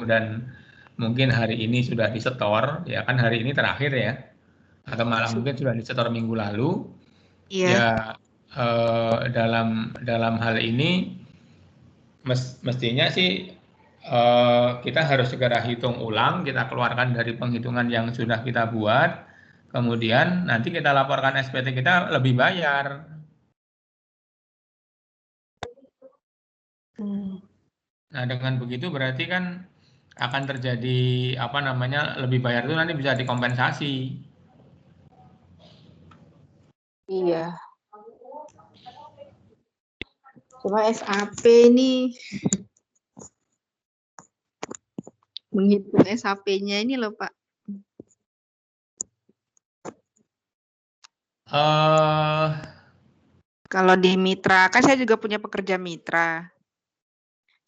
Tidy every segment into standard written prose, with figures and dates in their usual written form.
dan mungkin hari ini sudah disetor, ya kan hari ini terakhir ya, atau malah mungkin sudah disetor minggu lalu, Iya. ya dalam hal ini mestinya sih kita harus segera hitung ulang, kita keluarkan dari penghitungan yang sudah kita buat, kemudian nanti kita laporkan SPT kita lebih bayar. Nah, dengan begitu berarti kan akan terjadi apa namanya, lebih bayar itu nanti bisa dikompensasi. Iya. Cuma SAP ini menghitung SAP-nya ini loh Pak. Kalau di mitra, kan saya juga punya pekerja mitra.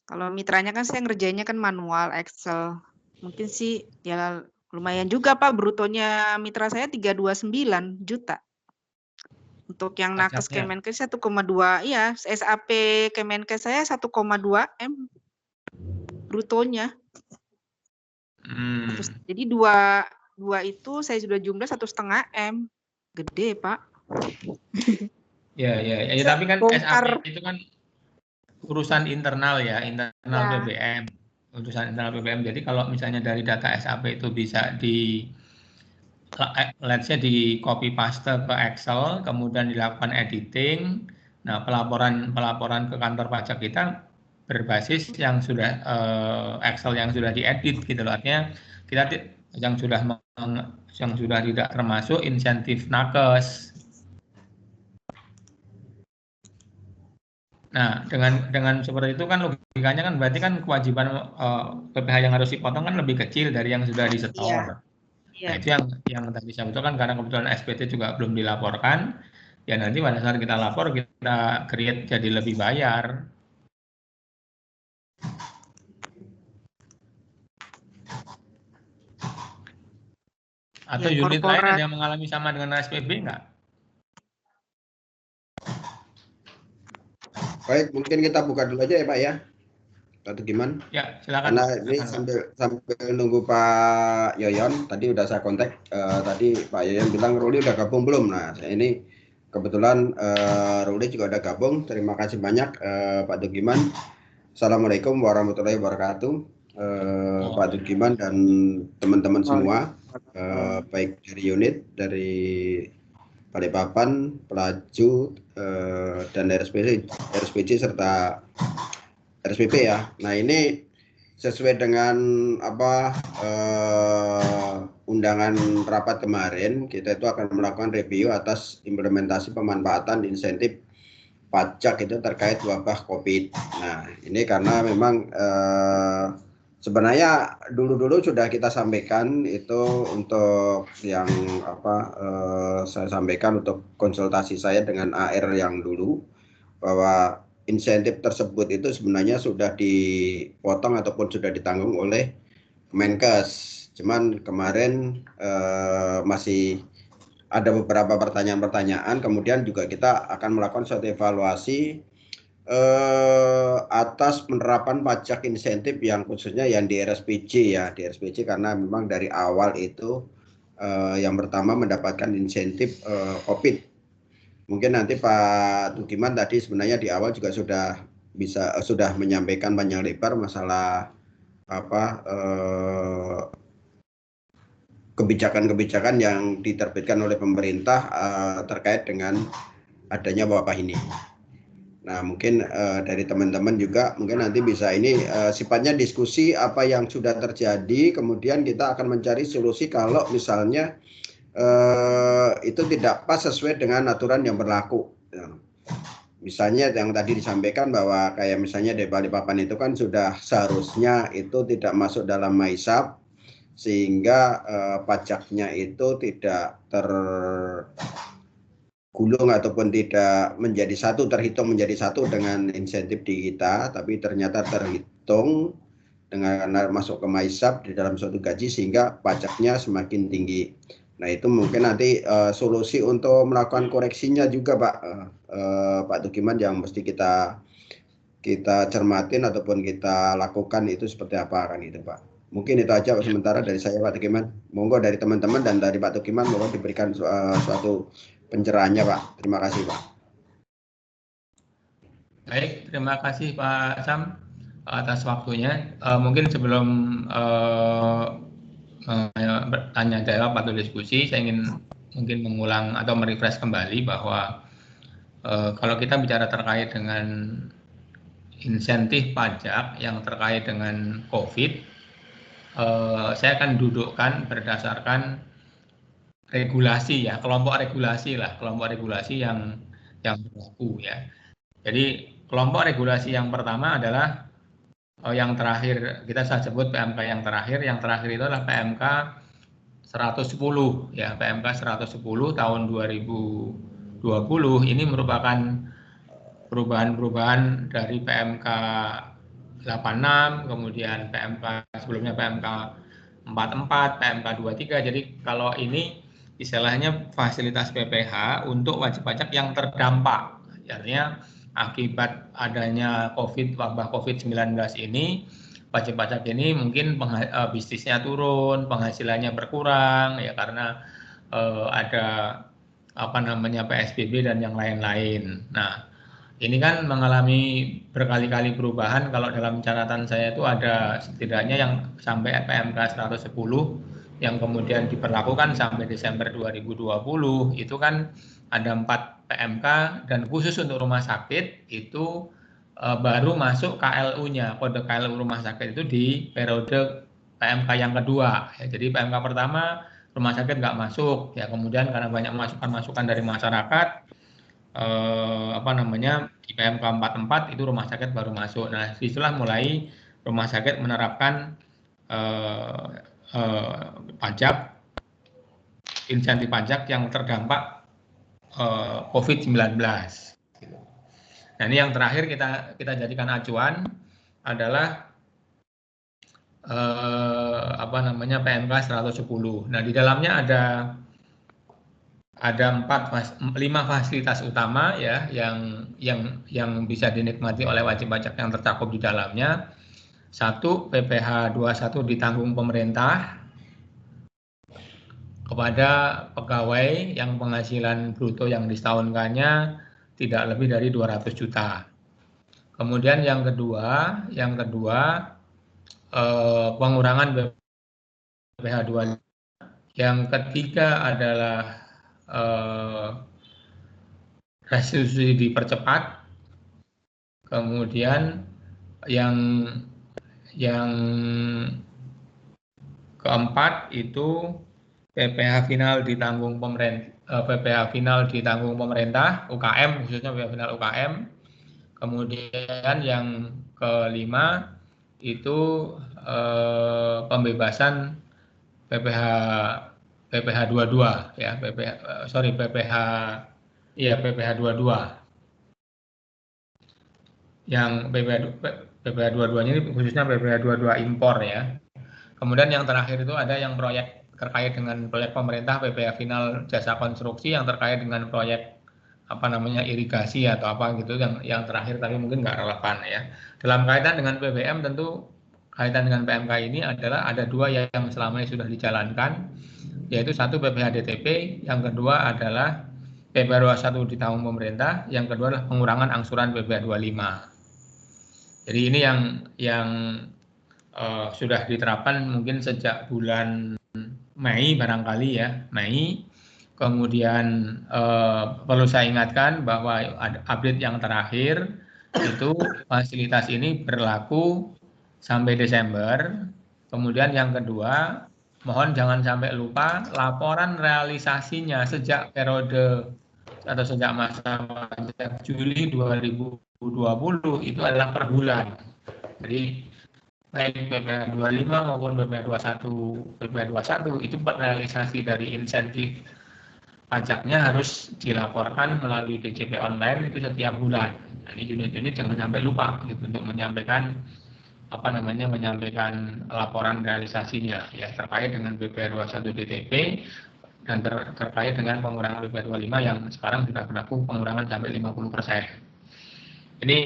Kalau mitranya kan saya ngerjainnya kan manual, Excel. Mungkin sih ya lumayan juga Pak, brutonya mitra saya 329 juta. Untuk yang nakes Kemenkes 1,2, iya, SAP Kemenkes saya 1,2 M brutonya. Jadi dua itu saya sudah jumlah 1,5 M. Gede Pak. Ya, tapi kan SAP itu kan urusan internal ya, internal BBM, urusan internal BBM. Jadi kalau misalnya dari data SAP itu bisa let's say di copy paste ke Excel, kemudian dilakukan editing. Nah, pelaporan ke kantor pajak kita berbasis yang sudah Excel yang sudah diedit gitu loh. Artinya kita yang sudah tidak termasuk insentif nakes. Nah, dengan seperti itu kan logikanya kan berarti kan kewajiban PPh yang harus dipotong kan lebih kecil dari yang sudah disetor. Nah, itu yang tadi saya betulkan karena kebetulan SPT juga belum dilaporkan. Ya nanti pada saat kita lapor kita create jadi lebih bayar. Atau ya, unit lain ada yang mengalami sama dengan SPB enggak? Baik, mungkin kita buka dulu aja ya Pak ya. Atau gimana? Ya, silakan. Karena ini sambil nunggu Pak Yoyon, tadi udah saya kontak, tadi Pak Yoyon bilang Ruli udah gabung belum? Nah, saya ini kebetulan Ruli juga udah gabung. Terima kasih banyak Pak Dugiman. Assalamualaikum warahmatullahi wabarakatuh. Pak Dugiman dan teman-teman semua, baik dari unit, dari Balikpapan, Pelaju, dan RSPC serta RSPP ya. Nah ini sesuai dengan undangan rapat kemarin, kita itu akan melakukan review atas implementasi pemanfaatan insentif pajak itu terkait wabah COVID. Nah ini karena memang sebenarnya dulu sudah kita sampaikan itu untuk yang saya sampaikan untuk konsultasi saya dengan AR yang dulu, bahwa insentif tersebut itu sebenarnya sudah dipotong ataupun sudah ditanggung oleh Kemenkes. Cuman kemarin masih ada beberapa pertanyaan-pertanyaan, kemudian juga kita akan melakukan suatu evaluasi atas penerapan pajak insentif yang khususnya yang di RSPC ya, di RSPC karena memang dari awal itu yang pertama mendapatkan insentif COVID. Mungkin nanti Pak Tugiman tadi sebenarnya di awal juga sudah menyampaikan panjang lebar masalah kebijakan-kebijakan yang diterbitkan oleh pemerintah terkait dengan adanya wabah ini. Nah mungkin dari teman-teman juga mungkin nanti bisa ini sifatnya diskusi apa yang sudah terjadi, kemudian kita akan mencari solusi kalau misalnya itu tidak pas sesuai dengan aturan yang berlaku. Misalnya yang tadi disampaikan bahwa kayak misalnya di Balikpapan itu kan sudah seharusnya itu tidak masuk dalam MySAP, sehingga pajaknya itu tidak tergulung ataupun tidak menjadi satu, terhitung menjadi satu dengan insentif di kita, tapi ternyata terhitung dengan masuk ke MySAP di dalam suatu gaji sehingga pajaknya semakin tinggi. Nah itu mungkin nanti solusi untuk melakukan koreksinya juga Pak Tugiman yang mesti kita kita cermatin ataupun kita lakukan itu seperti apa kan itu Pak. Mungkin itu aja sementara dari saya Pak Tukiman. Monggo dari teman-teman dan dari Pak Tukiman mohon diberikan suatu pencerahannya Pak. Terima kasih Pak. Baik, terima kasih Pak Sam atas waktunya. Mungkin sebelum bertanya jawab atau diskusi, saya ingin mungkin mengulang atau merefresh kembali bahwa kalau kita bicara terkait dengan insentif pajak yang terkait dengan COVID, saya akan dudukkan berdasarkan regulasi ya, kelompok regulasi yang berlaku ya. Jadi kelompok regulasi yang pertama adalah yang terakhir, kita saya sebut PMK yang terakhir itu adalah PMK 110 ya, PMK 110 tahun 2020 ini merupakan perubahan-perubahan dari PMK 86, kemudian PMK sebelumnya PMK 44, PMK 23. Jadi kalau ini istilahnya fasilitas PPH untuk wajib pajak yang terdampak. Artinya akibat adanya wabah COVID-19 ini, wajib pajak ini mungkin bisnisnya turun, penghasilannya berkurang ya karena ada PSBB dan yang lain-lain. Nah, ini kan mengalami berkali-kali perubahan. Kalau dalam catatan saya itu ada setidaknya yang sampai PMK 110 yang kemudian diberlakukan sampai Desember 2020 itu kan ada 4 PMK dan khusus untuk rumah sakit itu baru masuk KLU-nya, kode KLU rumah sakit itu di periode PMK yang kedua. Ya, jadi PMK pertama rumah sakit nggak masuk, ya kemudian karena banyak masukan-masukan dari masyarakat, di PMK 44 itu rumah sakit baru masuk. Nah, disitulah mulai rumah sakit menerapkan pajak, insentif pajak yang terdampak COVID-19. Nah, ini yang terakhir kita jadikan acuan adalah PMK 110. Nah, di dalamnya ada 5 fasilitas utama ya yang bisa dinikmati oleh wajib pajak yang tercakup di dalamnya. 1, PPh 21 ditanggung pemerintah kepada pegawai yang penghasilan bruto yang disetahunkannya tidak lebih dari 200 juta. Kemudian yang kedua pengurangan PPh 25. Yang ketiga adalah restitusi dipercepat. Kemudian yang keempat itu PPh final ditanggung pemerintah, UKM khususnya PPh final UKM. Kemudian yang kelima itu pembebasan PPh 22 ya, PPh 22. Yang PPh 22 ini khususnya PPh 22 impor ya. Kemudian yang terakhir itu ada yang proyek terkait dengan proyek pemerintah PPh final jasa konstruksi yang terkait dengan proyek irigasi atau apa gitu, yang terakhir tapi mungkin nggak relevan ya. Dalam kaitan dengan BBM tentu kaitan dengan PMK ini adalah ada 2 yang selama ini sudah dijalankan, yaitu 1 PPh DTP, yang kedua adalah PPh 21 ditanggung pemerintah, yang kedua adalah pengurangan angsuran PPh 25. Jadi ini yang sudah diterapkan mungkin sejak bulan Mei barangkali ya, Mei. Kemudian perlu saya ingatkan bahwa ada update yang terakhir itu fasilitas ini berlaku sampai Desember. Kemudian yang kedua, mohon jangan sampai lupa laporan realisasinya sejak periode atau sejak masa pajak Juli 2020 itu adalah per bulan. Jadi baik PPh 25 maupun PPh 21 itu realisasi dari insentif pajaknya harus dilaporkan melalui DJP online itu setiap bulan. Nah, ini unit-unit jangan sampai lupa gitu, untuk menyampaikan menyampaikan laporan realisasinya ya terkait dengan PPh 21 DTP dan terkait dengan pengurangan PPh 25 yang sekarang sudah berlaku pengurangan sampai 50%. Ini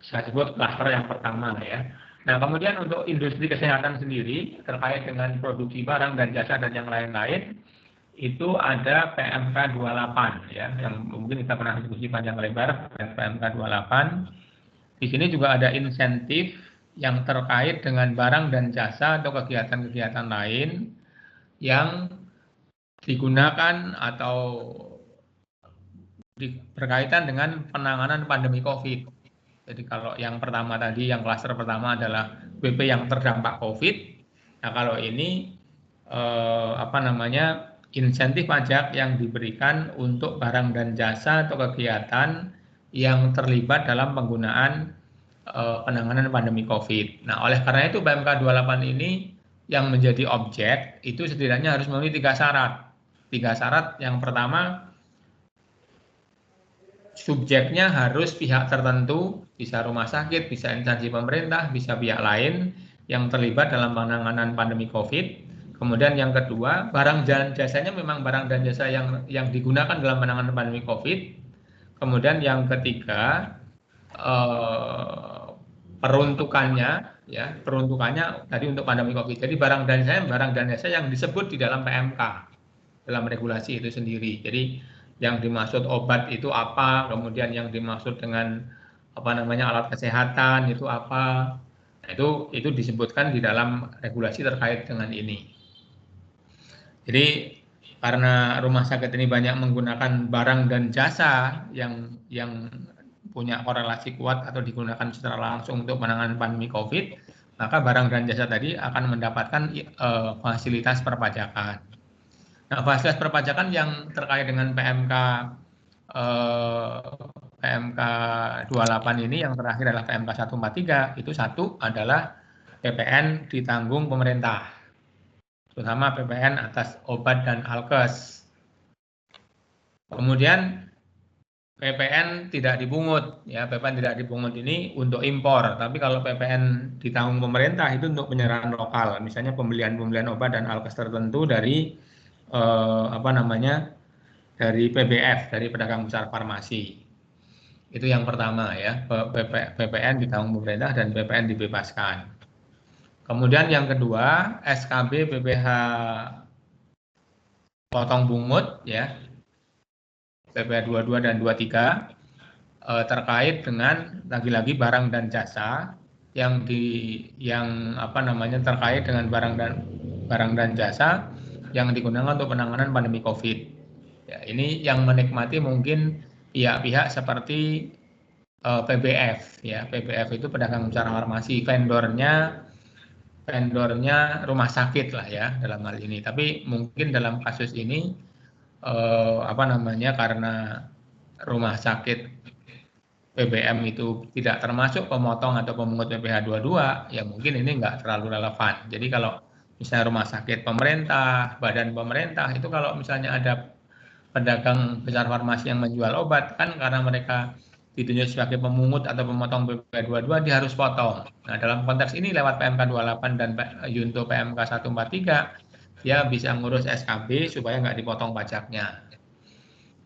saya sebut klaster yang pertama ya. Nah, kemudian untuk industri kesehatan sendiri terkait dengan produksi barang dan jasa dan yang lain-lain itu ada PMK 28 ya, yang mungkin kita pernah diskusi panjang lebar, PMK 28. Di sini juga ada insentif yang terkait dengan barang dan jasa atau kegiatan-kegiatan lain yang digunakan atau berkaitan dengan penanganan pandemi COVID. Jadi kalau yang pertama tadi, yang klaster pertama adalah BP yang terdampak COVID. Nah, kalau ini insentif pajak yang diberikan untuk barang dan jasa atau kegiatan yang terlibat dalam penggunaan penanganan pandemi COVID. Nah, oleh karena itu PMK 28 ini yang menjadi objek itu setidaknya harus memenuhi 3 syarat. 3 syarat, yang pertama, subjeknya harus pihak tertentu, bisa rumah sakit, bisa instansi pemerintah, bisa pihak lain yang terlibat dalam penanganan pandemi COVID. Kemudian yang kedua, barang dan jasanya memang barang dan jasa yang digunakan dalam penanganan pandemi COVID. Kemudian yang ketiga, peruntukannya tadi untuk pandemi COVID. Jadi barang dan jasa yang disebut di dalam PMK, dalam regulasi itu sendiri. Jadi yang dimaksud obat itu apa, kemudian yang dimaksud dengan alat kesehatan itu apa. Nah, itu disebutkan di dalam regulasi terkait dengan ini. Jadi karena rumah sakit ini banyak menggunakan barang dan jasa yang punya korelasi kuat atau digunakan secara langsung untuk penanganan pandemi COVID, maka barang dan jasa tadi akan mendapatkan fasilitas perpajakan. Nah, fasilitas perpajakan yang terkait dengan PMK 28 ini, yang terakhir adalah PMK 143, itu satu adalah PPN ditanggung pemerintah, terutama PPN atas obat dan alkes. Kemudian PPN tidak dipungut, ya. PPN tidak dipungut ini untuk impor, tapi kalau PPN ditanggung pemerintah itu untuk penyerahan lokal, misalnya pembelian obat dan alkes tertentu dari dari PBF, dari pedagang besar farmasi. Itu yang pertama ya, PPN ditanggung pemerintah dan PPN dibebaskan. Kemudian yang kedua, SKB PPh potong bungut ya, PPh 22 dan 23 terkait dengan lagi-lagi barang dan jasa yang terkait dengan barang dan jasa yang digunakan untuk penanganan pandemi COVID. Ya, ini yang menikmati mungkin pihak-pihak seperti PBF ya. PBF itu pedagang besar farmasi, vendornya rumah sakit lah ya dalam hal ini. Tapi mungkin dalam kasus ini karena rumah sakit PBM itu tidak termasuk pemotong atau pemungut PPh 22, ya mungkin ini nggak terlalu relevan. Jadi kalau misalnya rumah sakit pemerintah, badan pemerintah, itu kalau misalnya ada pedagang besar farmasi yang menjual obat, kan karena mereka ditunjuk sebagai pemungut atau pemotong PPh 22, dia harus potong. Nah, dalam konteks ini lewat PMK 28 dan Yunto PMK 143, dia bisa ngurus SKB supaya nggak dipotong pajaknya.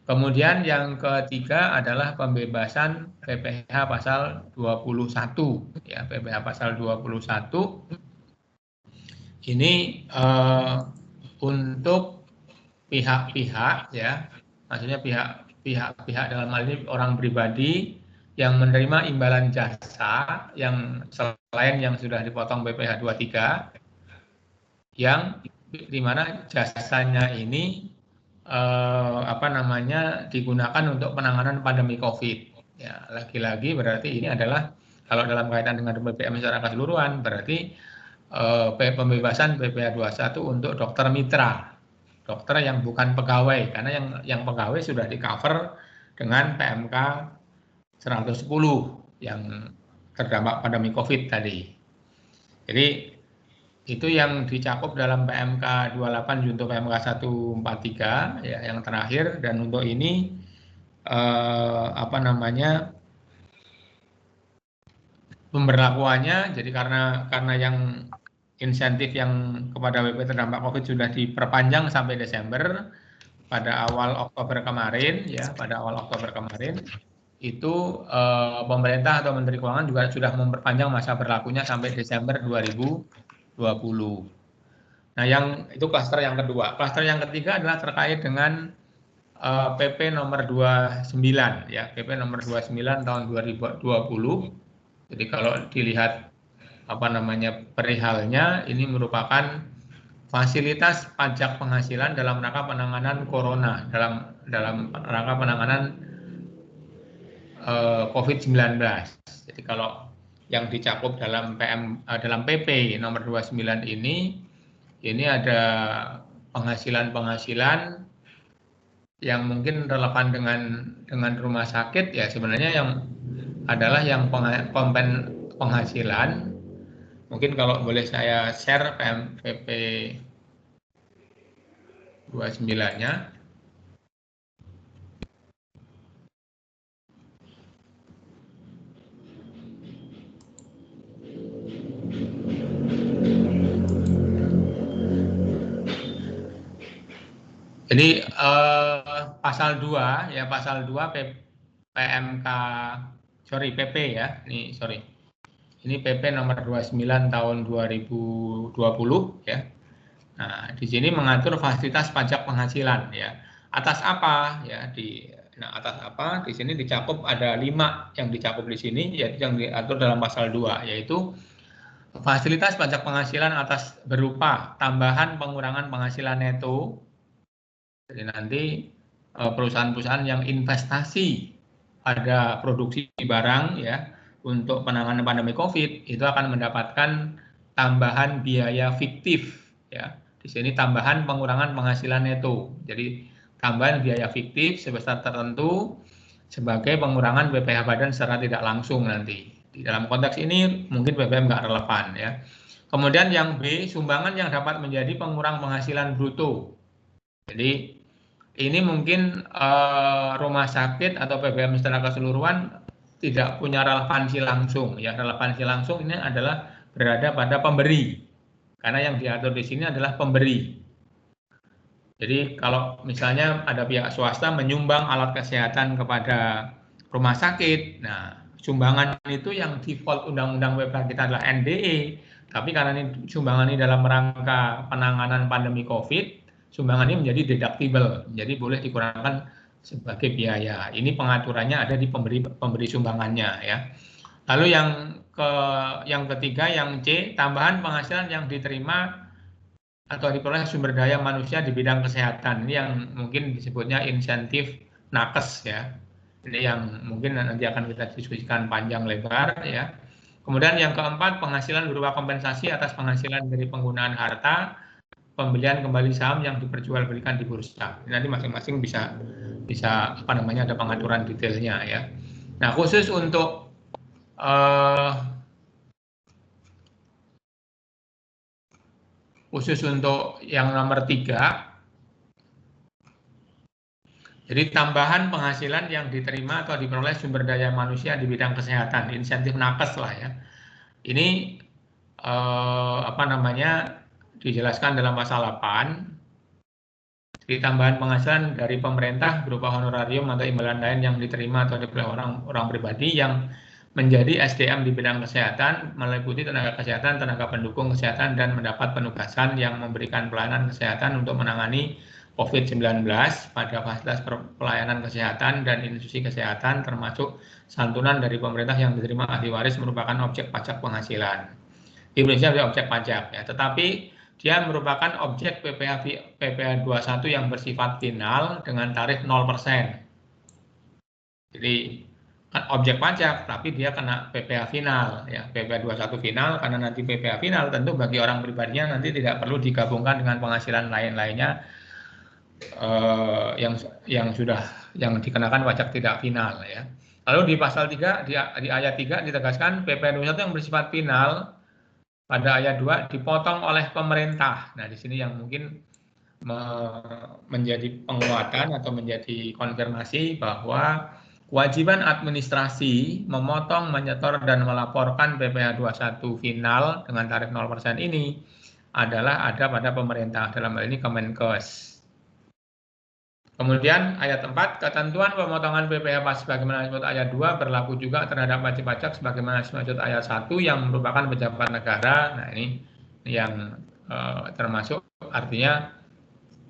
Kemudian yang ketiga adalah pembebasan PPh pasal 21 ya, PPh pasal 21 ini untuk pihak-pihak ya, maksudnya pihak dalam hal ini orang pribadi yang menerima imbalan jasa yang selain yang sudah dipotong PPh 23, yang dimana jasanya ini digunakan untuk penanganan pandemi COVID. Ya, lagi-lagi berarti ini adalah kalau dalam kaitan dengan BPM secara keseluruhan berarti pembebasan PPh 21 untuk dokter mitra, dokter yang bukan pegawai, karena yang pegawai sudah di-cover dengan PMK 110 yang terdampak pandemi COVID tadi. Jadi itu yang dicakup dalam PMK 28 Junto PMK 143 ya, yang terakhir. Dan untuk ini pemberlakuannya, jadi karena yang insentif yang kepada WP terdampak COVID sudah diperpanjang sampai Desember pada awal Oktober kemarin ya, itu pemerintah atau Menteri Keuangan juga sudah memperpanjang masa berlakunya sampai Desember 2020. Nah, itu klaster yang kedua. Klaster yang ketiga adalah terkait dengan PP nomor 29 ya, PP nomor 29 tahun 2020. Jadi kalau dilihat perihalnya, ini merupakan fasilitas pajak penghasilan dalam rangka penanganan corona, dalam rangka penanganan COVID-19. Jadi kalau yang dicakup dalam PP nomor 29 ini ada penghasilan yang mungkin relevan dengan rumah sakit ya, sebenarnya yang adalah yang penghasilan. Mungkin kalau boleh saya share PP 29-nya. Jadi pasal 2 ya, pasal 2 PMK PP ya. Ini PP nomor 29 tahun 2020 ya. Nah, di sini mengatur fasilitas pajak penghasilan ya. Atas apa ya, atas apa? Di sini dicakup ada 5 yang dicakup di sini, yaitu yang diatur dalam pasal 2, yaitu fasilitas pajak penghasilan atas berupa tambahan pengurangan penghasilan neto. Jadi nanti perusahaan-perusahaan yang investasi pada produksi barang ya untuk penanganan pandemi COVID itu akan mendapatkan tambahan biaya fiktif ya. Di sini tambahan pengurangan penghasilan neto. Jadi tambahan biaya fiktif sebesar tertentu sebagai pengurangan BPH badan secara tidak langsung nanti. Di dalam konteks ini mungkin BBM nggak relevan ya. Kemudian yang B, sumbangan yang dapat menjadi pengurang penghasilan bruto. Jadi ini mungkin rumah sakit atau PBM secara keseluruhan tidak punya relevansi langsung ya. Relevansi langsung ini adalah berada pada pemberi, karena yang diatur di sini adalah pemberi. Jadi kalau misalnya ada pihak swasta menyumbang alat kesehatan kepada rumah sakit, nah sumbangan itu yang default undang-undang WPH kita adalah NDE, tapi karena ini sumbangan ini dalam rangka penanganan pandemi COVID, sumbangan ini menjadi deductible, jadi boleh dikurangkan sebagai biaya. Ini pengaturannya ada di pemberi sumbangannya ya. Lalu yang ketiga, yang C, tambahan penghasilan yang diterima atau diperoleh sumber daya manusia di bidang kesehatan. Ini yang mungkin disebutnya insentif nakes ya. Ini yang mungkin nanti akan kita diskusikan panjang lebar ya. Kemudian yang keempat, penghasilan berupa kompensasi atas penghasilan dari penggunaan harta, pembelian kembali saham yang diperjualbelikan di bursa. Nanti masing-masing bisa ada pengaturan detailnya ya. Nah, khusus untuk yang nomor 3, jadi tambahan penghasilan yang diterima atau diperoleh sumber daya manusia di bidang kesehatan, insentif nakes lah ya. Ini dijelaskan dalam pasal 8. Jadi tambahan penghasilan dari pemerintah berupa honorarium atau imbalan lain yang diterima atau diperoleh orang pribadi yang menjadi SDM di bidang kesehatan, meliputi tenaga kesehatan, tenaga pendukung kesehatan, dan mendapat penugasan yang memberikan pelayanan kesehatan untuk menangani COVID-19 pada fasilitas pelayanan kesehatan dan institusi kesehatan, termasuk santunan dari pemerintah yang diterima ahli waris merupakan objek pajak penghasilan. Di Indonesia ada objek pajak ya, tetapi dia merupakan objek PPh 21 yang bersifat final dengan tarif 0%. Jadi objek pajak, tapi dia kena PPh final ya, PPh 21 final, karena nanti PPh final tentu bagi orang pribadinya nanti tidak perlu digabungkan dengan penghasilan lain-lainnya yang dikenakan pajak tidak final ya. Lalu di pasal 3 di ayat 3 ditegaskan PPh 21 yang bersifat final pada ayat 2 dipotong oleh pemerintah. Nah, di sini yang mungkin menjadi penguatan atau menjadi konfirmasi bahwa kewajiban administrasi memotong, menyetor, dan melaporkan PPh 21 final dengan tarif 0% ini adalah ada pada pemerintah, dalam hal ini Kemenkes. Kemudian ayat 4, ketentuan pemotongan PPh sebagaimana disebut ayat 2 berlaku juga terhadap wajib pajak sebagaimana disebut ayat 1 yang merupakan pejabat negara. Nah, ini yang termasuk, artinya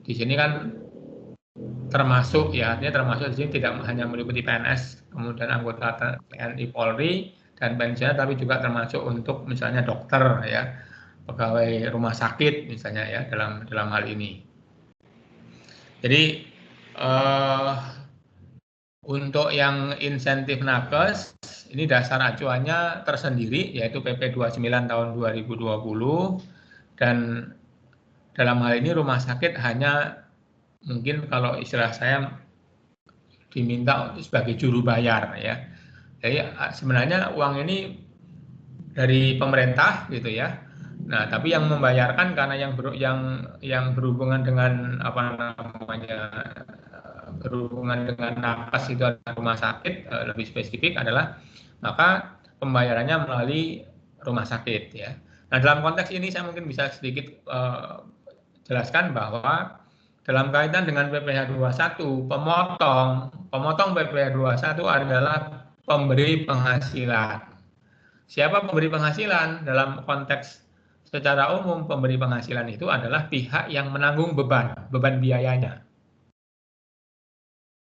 di sini kan termasuk ya, artinya termasuk di sini tidak hanya meliputi PNS, kemudian anggota TNI Polri dan pensiunan, tapi juga termasuk untuk misalnya dokter ya, pegawai rumah sakit misalnya ya, dalam hal ini. Jadi untuk yang insentif nakes, ini dasar acuannya tersendiri, yaitu PP 29 tahun 2020, dan dalam hal ini rumah sakit hanya mungkin kalau istilah saya diminta sebagai juru bayar ya. Jadi sebenarnya uang ini dari pemerintah gitu ya. Nah, tapi yang membayarkan karena yang berhubungan dengan apa namanya, berhubungan dengan nakes itu adalah rumah sakit, lebih spesifik adalah maka pembayarannya melalui rumah sakit ya. Nah, dalam konteks ini saya mungkin bisa sedikit jelaskan bahwa dalam kaitan dengan PPh 21, pemotong PPh 21 adalah pemberi penghasilan. Siapa pemberi penghasilan? Dalam konteks secara umum, pemberi penghasilan itu adalah pihak yang menanggung beban biayanya.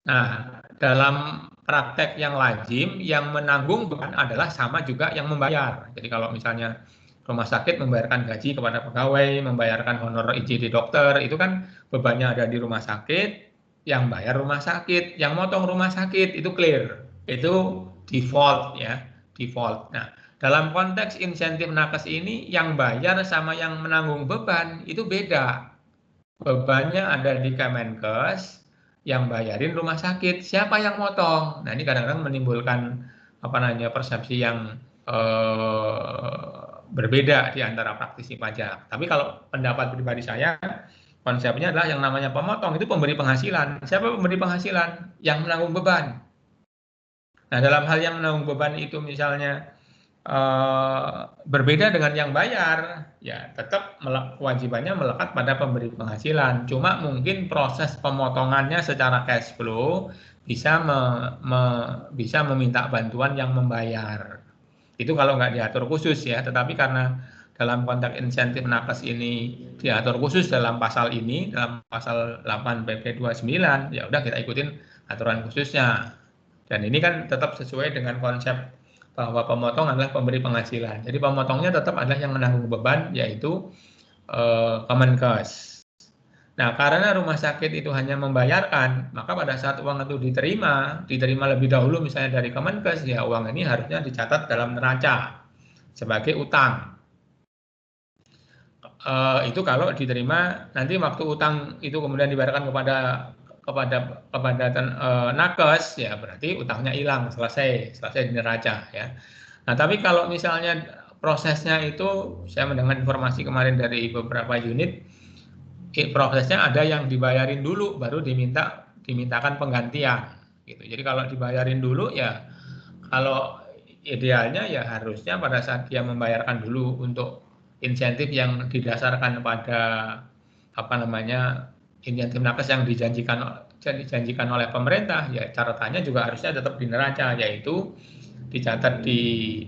Nah, dalam praktek yang lazim, yang menanggung beban adalah sama juga yang membayar. Jadi kalau misalnya rumah sakit membayarkan gaji kepada pegawai, membayarkan honor IGD dokter, itu kan bebannya ada di rumah sakit, yang bayar rumah sakit, yang motong rumah sakit, itu clear. Itu default ya, default. Nah, dalam konteks insentif nakes ini, yang bayar sama yang menanggung beban itu beda. Bebannya ada di Kemenkes, yang bayarin rumah sakit. Siapa yang motong? Nah, ini kadang-kadang menimbulkan persepsi yang berbeda di antara praktisi pajak. Tapi kalau pendapat pribadi saya, konsepnya adalah yang namanya pemotong itu pemberi penghasilan. Siapa pemberi penghasilan? Yang menanggung beban. Nah, dalam hal yang menanggung beban itu misalnya berbeda dengan yang bayar, ya tetap kewajibannya melekat pada pemberi penghasilan. Cuma mungkin proses pemotongannya secara cash flow bisa bisa meminta bantuan yang membayar. Itu kalau nggak diatur khusus ya. Tetapi karena dalam konteks insentif nakes ini diatur khusus dalam pasal ini, dalam pasal 8 PP 29, ya udah kita ikutin aturan khususnya. Dan ini kan tetap sesuai dengan konsep bahwa pemotong adalah pemberi penghasilan. Jadi pemotongnya tetap adalah yang menanggung beban, yaitu Kemenkes. Nah, karena rumah sakit itu hanya membayarkan, maka pada saat uang itu diterima lebih dahulu misalnya dari Kemenkes, ya uang ini harusnya dicatat dalam neraca sebagai utang. Itu kalau diterima, nanti waktu utang itu kemudian dibayarkan kepada nakes, ya berarti utangnya hilang, selesai di neraca ya. Nah, tapi kalau misalnya prosesnya itu, saya mendengar informasi kemarin dari beberapa unit, prosesnya ada yang dibayarin dulu baru dimintakan penggantian gitu. Jadi kalau dibayarin dulu ya, kalau idealnya ya harusnya pada saat dia membayarkan dulu untuk insentif yang didasarkan pada insentif nakes yang dijanjikan oleh pemerintah, ya catatannya juga harusnya tetap di neraca, yaitu dicatat di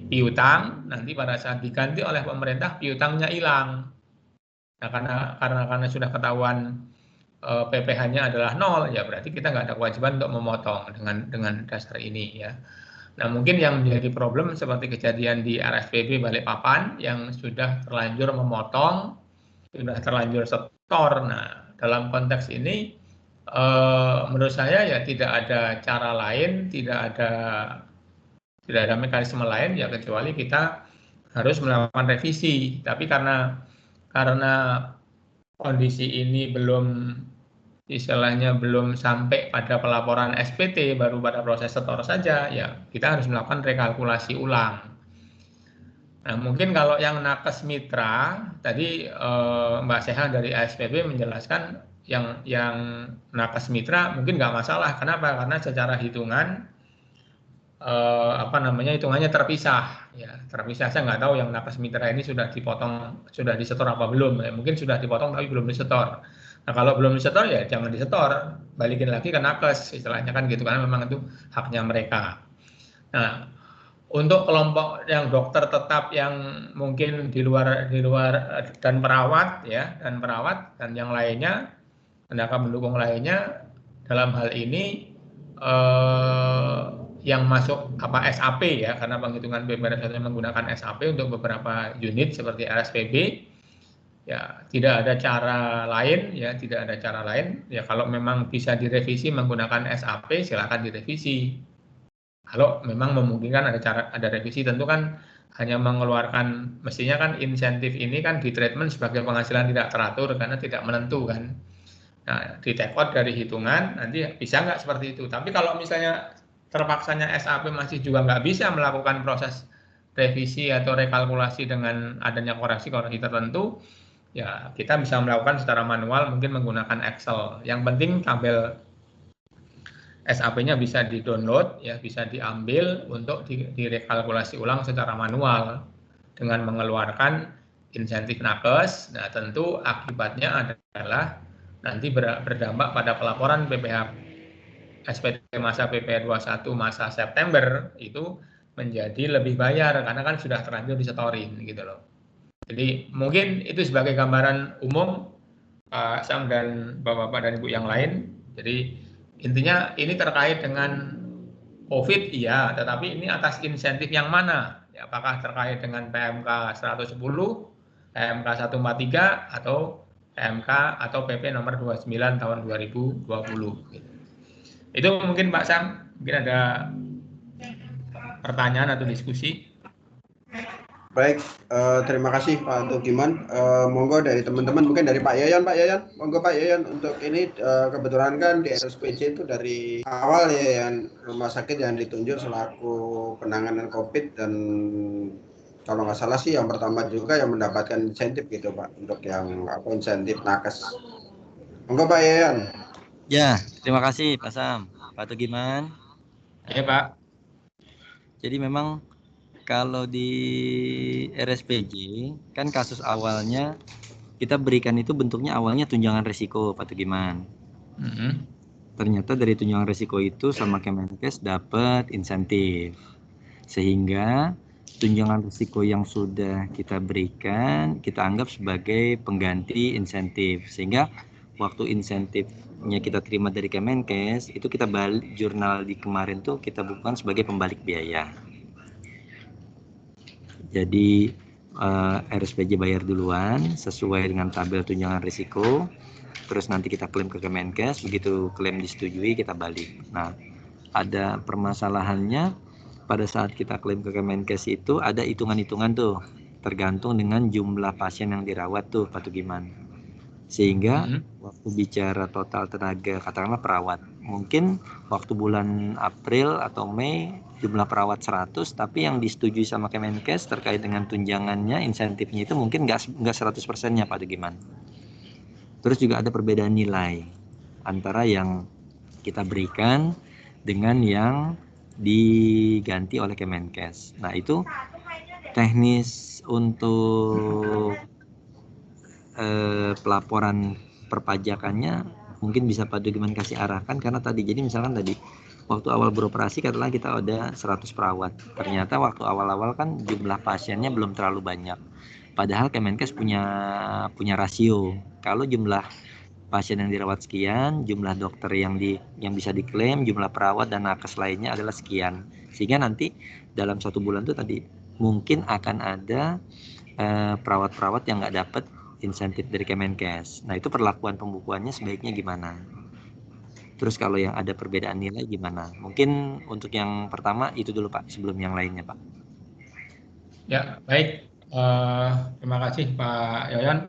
piutang, nanti pada saat diganti oleh pemerintah piutangnya hilang. Nah, karena sudah ketahuan PPh-nya adalah 0, ya berarti kita nggak ada kewajiban untuk memotong dengan dasar ini ya. Nah, mungkin yang menjadi problem seperti kejadian di RSPB Balikpapan yang sudah terlanjur memotong, sudah terlanjur setor. Nah, dalam konteks ini menurut saya ya tidak ada cara lain, tidak ada mekanisme lain ya kecuali kita harus melakukan revisi. Tapi karena kondisi ini istilahnya belum sampai pada pelaporan SPT, baru pada proses setor saja, ya kita harus melakukan rekalkulasi ulang. Nah, mungkin kalau yang nakes mitra, tadi Mbak Seha dari ASPB menjelaskan yang nakes mitra mungkin nggak masalah. Kenapa? Karena secara hitungan hitungannya terpisah ya, terpisah. Saya nggak tahu yang nakes mitra ini sudah disetor apa belum ya, mungkin sudah dipotong tapi belum disetor. Nah, kalau belum disetor ya jangan disetor, balikin lagi ke nakes, istilahnya kan gitu, karena memang itu haknya mereka. Nah, untuk kelompok yang dokter tetap yang mungkin di luar dan perawat ya, dan yang lainnya, tenaga pendukung lainnya, dalam hal ini yang masuk SAP ya, karena penghitungan PPRS menggunakan SAP untuk beberapa unit seperti RSPB. Ya, tidak ada cara lain ya, kalau memang bisa direvisi menggunakan SAP silakan direvisi. Kalau memang memungkinkan ada revisi, tentu kan hanya mengeluarkan, mestinya kan insentif ini kan di treatment sebagai penghasilan tidak teratur karena tidak menentu kan. Nah, di take out dari hitungan, nanti bisa nggak seperti itu. Tapi kalau misalnya terpaksanya SAP masih juga nggak bisa melakukan proses revisi atau rekalkulasi dengan adanya koreksi tertentu, ya kita bisa melakukan secara manual, mungkin menggunakan Excel. Yang penting tabel SAP-nya bisa di-download, ya bisa diambil untuk direkalkulasi ulang secara manual dengan mengeluarkan insentif nakes. Nah, tentu akibatnya adalah nanti berdampak pada pelaporan PPh SPT masa PPh 21 masa September itu menjadi lebih bayar karena kan sudah terlanjur disetorin gitu loh. Jadi mungkin itu sebagai gambaran umum Pak Sam dan Bapak-bapak dan Ibu yang lain. Jadi intinya ini terkait dengan COVID iya, tetapi ini atas insentif yang mana? Ya, apakah terkait dengan PMK 110, PMK 143 atau PMK atau PP nomor 29 tahun 2020 gitu. Itu mungkin Pak Sam, mungkin ada pertanyaan atau diskusi. Baik, terima kasih Pak Tugiman. Monggo dari teman-teman, mungkin dari Pak Yayan. Monggo Pak Yayan, untuk ini kebetulan kan di RSPJ itu dari awal ya, yang rumah sakit yang ditunjuk selaku penanganan COVID, dan kalau nggak salah sih yang pertama juga yang mendapatkan insentif gitu Pak, untuk yang insentif nakes. Monggo Pak Yayan. Ya, terima kasih Pak Sam, Pak Tugiman. Ya Pak. Jadi memang kalau di RSPJ kan kasus awalnya kita berikan itu bentuknya awalnya tunjangan risiko, Pak Tugiman. Ternyata dari tunjangan risiko itu sama Kemenkes dapat insentif, sehingga tunjangan risiko yang sudah kita berikan kita anggap sebagai pengganti insentif, sehingga waktu insentifnya kita terima dari Kemenkes itu kita balik, jurnal di kemarin tuh kita bukan sebagai pembalik biaya. Jadi RSPJ bayar duluan sesuai dengan tabel tunjangan risiko, terus nanti kita klaim ke Kemenkes, begitu klaim disetujui kita balik. Nah, ada permasalahannya pada saat kita klaim ke Kemenkes itu ada hitungan-hitungan tuh, tergantung dengan jumlah pasien yang dirawat tuh Pak Tugiman. Sehingga waktu bicara total tenaga, katakanlah perawat, mungkin waktu bulan April atau Mei jumlah perawat 100, tapi yang disetujui sama Kemenkes terkait dengan tunjangannya, insentifnya itu mungkin nggak 100%-nya Pak Tugiman. Terus juga ada perbedaan nilai antara yang kita berikan dengan yang diganti oleh Kemenkes. Nah, itu teknis untuk pelaporan perpajakannya mungkin bisa Pak Tugiman kasih arahkan, karena tadi jadi misalkan tadi waktu awal beroperasi katakanlah kita ada 100 perawat. Ternyata waktu awal-awal kan jumlah pasiennya belum terlalu banyak. Padahal Kemenkes punya rasio. Kalau jumlah pasien yang dirawat sekian, jumlah dokter yang bisa diklaim, jumlah perawat dan nakes lainnya adalah sekian. Sehingga nanti dalam 1 bulan itu tadi mungkin akan ada perawat-perawat yang nggak dapat insentif dari Kemenkes. Nah, itu perlakuan pembukuannya sebaiknya gimana? Terus kalau yang ada perbedaan nilai gimana? Mungkin untuk yang pertama itu dulu Pak, sebelum yang lainnya Pak. Ya, baik. Terima kasih Pak Yoyon.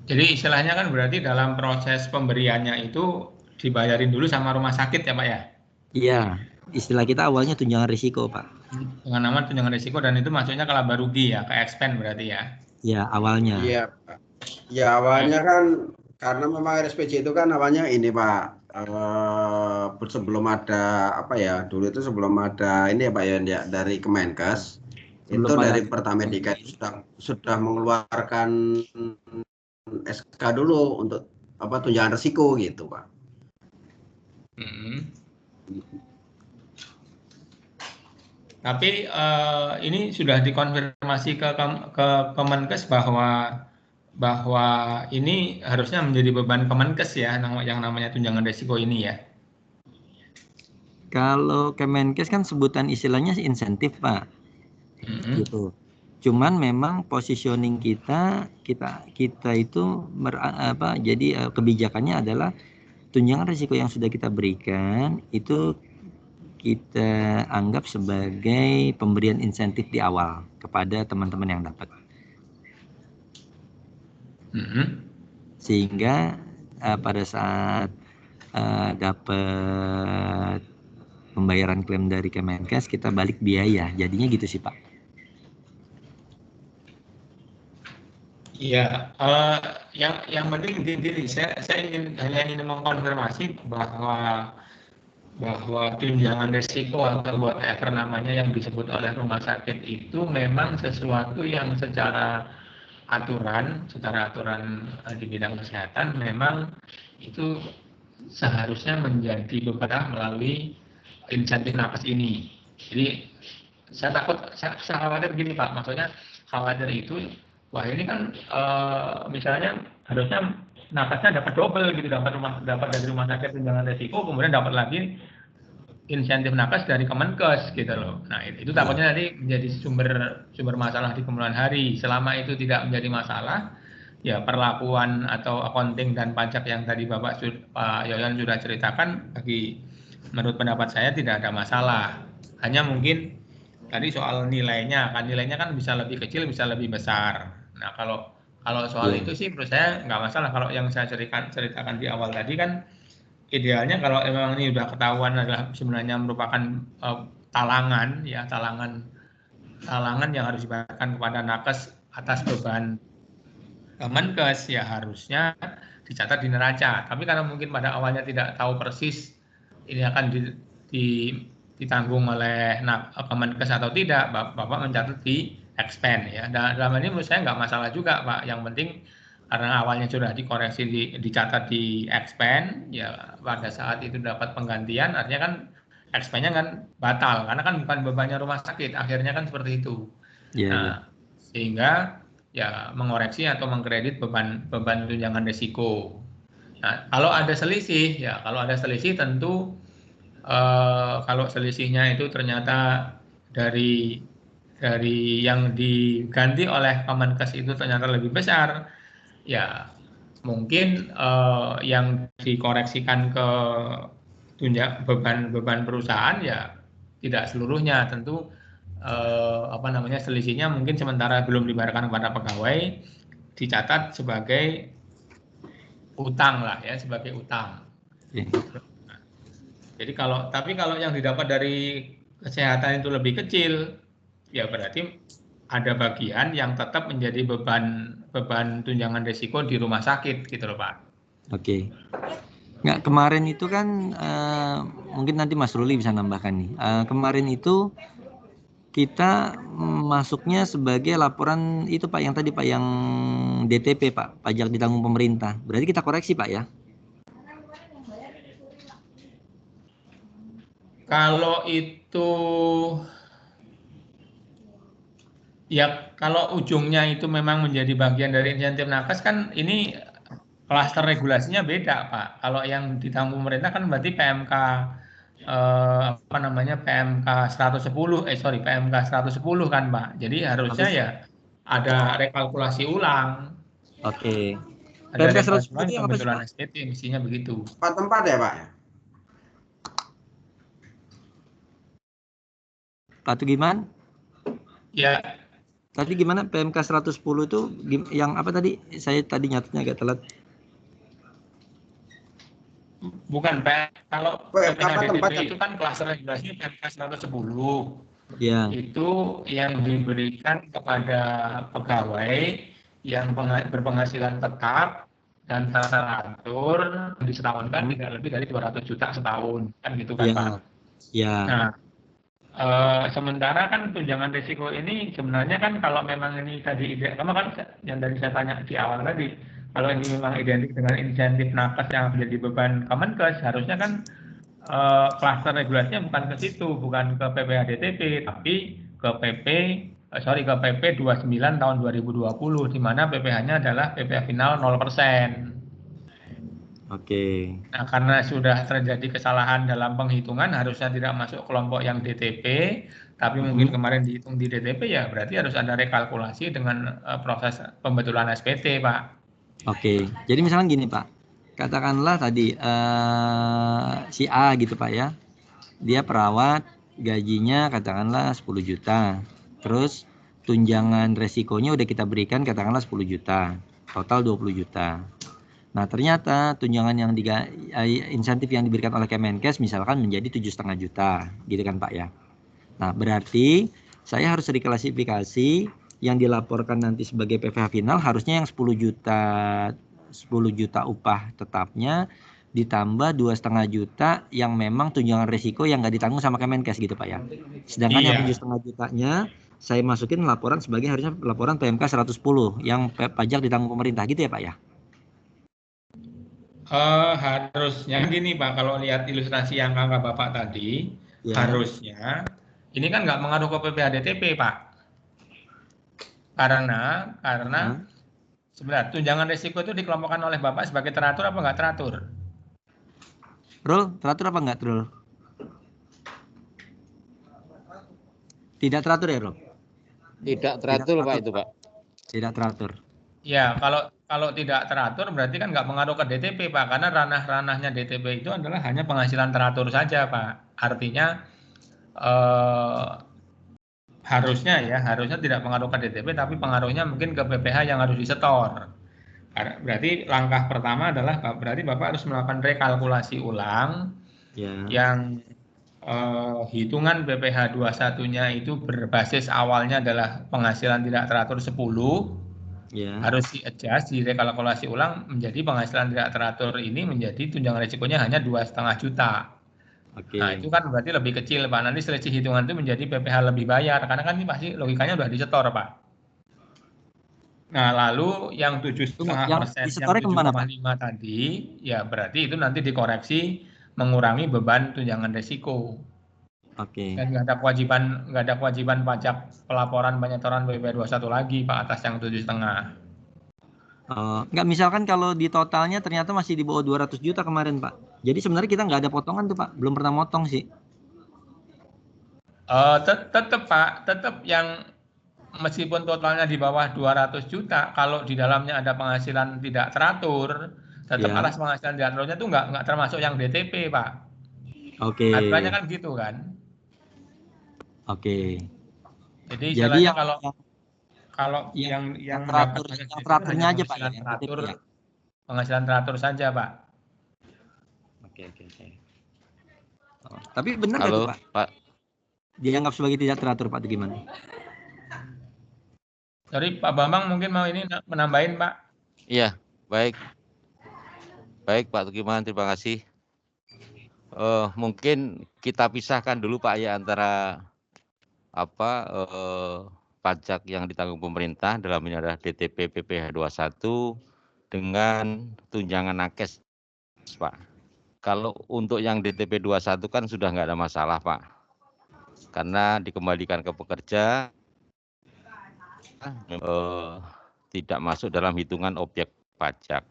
Jadi istilahnya kan berarti dalam proses pemberiannya itu dibayarin dulu sama rumah sakit ya Pak ya? Iya, istilah kita awalnya tunjangan risiko Pak. Dengan nama tunjangan risiko, dan itu maksudnya ke laba rugi ya, ke expense berarti ya? Ya, awalnya. Iya Pak. Ya awalnya kan karena memang RSPJ itu kan awalnya ini Pak, sebelum ada dulu itu sebelum ada ini ya Pak ya dari Kemenkes, Itu dari Pertamedika sudah mengeluarkan SK dulu untuk tunjangan risiko gitu, Pak. Tapi ini sudah dikonfirmasi ke Kemenkes bahwa ini harusnya menjadi beban Kemenkes ya, yang namanya tunjangan risiko ini ya. Kalau Kemenkes kan sebutan istilahnya insentif, Pak. Gitu. Cuman memang positioning kita itu jadi kebijakannya adalah tunjangan risiko yang sudah kita berikan itu kita anggap sebagai pemberian insentif di awal kepada teman-teman yang dapat. Sehingga pada saat dapat pembayaran klaim dari Kemenkes kita balik biaya, jadinya gitu sih, Pak. Iya, yang penting saya hanya ingin mengkonfirmasi bahwa tunjangan risiko atau whatever namanya yang disebut oleh rumah sakit itu memang sesuatu yang secara aturan di bidang kesehatan memang itu seharusnya menjadi beban melalui insentif nakes ini. Jadi saya khawatir gini Pak, maksudnya khawatir itu wah ini kan misalnya harusnya nakesnya dapat double gitu, dapat dari rumah sakit tunjangan risiko, kemudian dapat lagi insentif nakes dari Kemenkes gitu loh. Nah itu takutnya nanti menjadi sumber masalah di kemudian hari. Selama itu tidak menjadi masalah, ya perlakuan atau accounting dan pajak yang tadi Pak Yoyan sudah ceritakan, menurut pendapat saya tidak ada masalah. Hanya mungkin tadi soal nilainya kan bisa lebih kecil, bisa lebih besar. Nah kalau soal itu sih menurut saya nggak masalah. Kalau yang saya ceritakan di awal tadi kan idealnya kalau memang ini sudah ketahuan adalah sebenarnya merupakan talangan yang harus dibayarkan kepada nakes atas beban Kemenkes, ya harusnya dicatat di neraca. Tapi karena mungkin pada awalnya tidak tahu persis ini akan ditanggung oleh Kemenkes atau tidak, Bapak mencatat di expense ya. Dalam ini menurut saya nggak masalah juga Pak. Yang penting karena awalnya sudah dikoreksi dicatat di expense, ya pada saat itu dapat penggantian, artinya kan expense-nya kan batal karena kan bukan bebannya rumah sakit, akhirnya kan seperti itu. Sehingga ya mengoreksi atau mengkredit beban tunjangan risiko. Nah kalau ada selisih tentu kalau selisihnya itu ternyata dari yang diganti oleh Kemenkes itu ternyata lebih besar, ya mungkin yang dikoreksikan ke beban perusahaan ya tidak seluruhnya, tentu selisihnya mungkin sementara belum dibayarkan kepada pegawai dicatat sebagai utang lah ya, sebagai utang. Jadi kalau yang didapat dari kesehatan itu lebih kecil, ya berarti ada bagian yang tetap menjadi beban tunjangan risiko di rumah sakit gitu loh Pak. Oke. Nggak, kemarin itu kan mungkin nanti Mas Ruli bisa nambahkan nih. Kemarin itu kita masuknya sebagai laporan itu Pak yang tadi Pak yang DTP Pak, pajak ditanggung pemerintah. Berarti kita koreksi Pak ya? Kalau itu ya kalau ujungnya itu memang menjadi bagian dari insentif nakes kan ini klaster regulasinya beda Pak. Kalau yang ditanggung pemerintah kan berarti PMK PMK 110 PMK 110 kan Pak. Jadi harusnya ya ada rekalkulasi ulang. Oke. Ada rekalkulasi ulang pembetulan SPT mestinya begitu. Tempat ya Pak? Pak Tugiman? Ya. Tadi gimana PMK 110 itu yang apa tadi? Saya tadi nyatetnya agak telat. Bukan kalau PMK itu kan klaster regulasi PMK 110. Ya. Itu yang diberikan kepada pegawai yang berpenghasilan tetap dan teratur disetahunkan tidak lebih dari 200 juta setahun kan gitu kan Pak. Ya. Nah, Sementara kan tunjangan risiko ini sebenarnya kan kalau memang ini tadi sama kan yang tadi saya tanya di awal tadi, kalau ini memang identik dengan insentif nakes yang menjadi beban Kemenkes, harusnya kan klaster regulasinya bukan ke situ, bukan ke PPHDTP, tapi ke ke PP 29 tahun 2020, di mana PPh-nya adalah PPh final 0%. Oke. Nah, karena sudah terjadi kesalahan dalam penghitungan, harusnya tidak masuk kelompok yang DTP, tapi mungkin kemarin dihitung di DTP, ya berarti harus ada rekalkulasi dengan proses pembetulan SPT, Pak. Oke, jadi misalnya gini Pak, katakanlah tadi si A gitu Pak ya, dia perawat, gajinya katakanlah 10 juta, terus tunjangan resikonya udah kita berikan katakanlah 10 juta, total 20 juta. Nah ternyata tunjangan yang insentif yang diberikan oleh Kemenkes misalkan menjadi 7,5 juta, gitu kan Pak ya. Nah berarti saya harus diklasifikasi yang dilaporkan nanti sebagai PPh final harusnya yang 10 juta upah tetapnya ditambah 2,5 juta yang memang tunjangan risiko yang nggak ditanggung sama Kemenkes gitu Pak ya. Sedangkan yang 7,5 jutanya saya masukin laporan sebagai harusnya laporan PMK 110 yang pajak ditanggung pemerintah gitu ya Pak ya. Harusnya gini Pak, kalau lihat ilustrasi yang kakak Bapak tadi, harusnya ini kan nggak mengaruh ke PPHDTP Pak. Karena sebenarnya tunjangan risiko itu dikelompokkan oleh Bapak sebagai teratur apa nggak teratur? Rul, teratur apa nggak Rul? Tidak teratur ya Rul? Tidak teratur Pak itu Pak. Tidak teratur. Ya, kalau tidak teratur berarti kan nggak mengaruh ke DTP Pak, karena ranah-ranahnya DTP itu adalah hanya penghasilan teratur saja Pak. Artinya harusnya tidak pengaruh ke DTP, tapi pengaruhnya mungkin ke PPh yang harus disetor. Berarti langkah pertama adalah berarti Bapak harus melakukan rekalkulasi ulang yang hitungan PPh 21-nya itu berbasis awalnya adalah penghasilan tidak teratur 10, harus di-adjust, direkalkulasi ulang menjadi penghasilan tidak teratur ini menjadi tunjangan risikonya hanya 2,5 juta. Nah itu kan berarti lebih kecil Pak, nanti selisih hitungan itu menjadi PPh lebih bayar, karena kan ini pasti logikanya udah disetor Pak. Nah lalu yang 7,5% yang 7,5 tadi, ya berarti itu nanti dikoreksi mengurangi beban tunjangan risiko. Dan nggak ada kewajiban pajak pelaporan penyetoran PPh 21 lagi Pak atas yang 7,5. Nggak, misalkan kalau di totalnya ternyata masih di bawah 200 juta kemarin Pak. Jadi sebenarnya kita nggak ada potongan tuh Pak, belum pernah motong sih. Tetap Pak, tetap yang meskipun totalnya di bawah 200 juta, kalau di dalamnya ada penghasilan tidak teratur, tetap atas penghasilan tidak teraturnya itu nggak termasuk yang DTP Pak. Aturannya kan gitu kan. Jadi kalau yang teraturnya aja Pak ya, penghasilan teratur saja Pak. Tapi benar nggak tuh Pak? Dianggap sebagai tidak teratur Pak, itu gimana? Jadi Pak Bambang mungkin mau ini menambahin Pak. Iya, baik Pak Tukiman, terima kasih. Mungkin kita pisahkan dulu Pak ya antara pajak yang ditanggung pemerintah, dalam ini adalah DTP PPh 21 dengan tunjangan nakes Pak. Kalau untuk yang DTP 21 kan sudah nggak ada masalah Pak, karena dikembalikan ke pekerja, tidak masuk dalam hitungan objek pajak.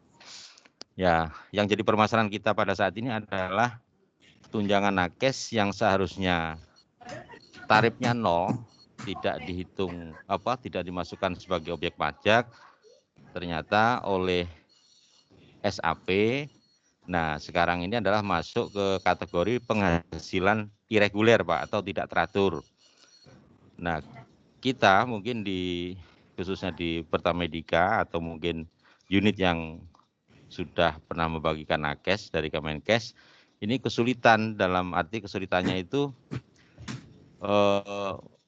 Ya, yang jadi permasalahan kita pada saat ini adalah tunjangan nakes yang seharusnya tarifnya 0, tidak dihitung tidak dimasukkan sebagai objek pajak, ternyata oleh SAP. Nah, sekarang ini adalah masuk ke kategori penghasilan irreguler Pak, atau tidak teratur. Nah, kita mungkin khususnya di Pertamedika atau mungkin unit yang sudah pernah membagikan nakes dari Kemenkes, ini kesulitan, dalam arti kesulitannya itu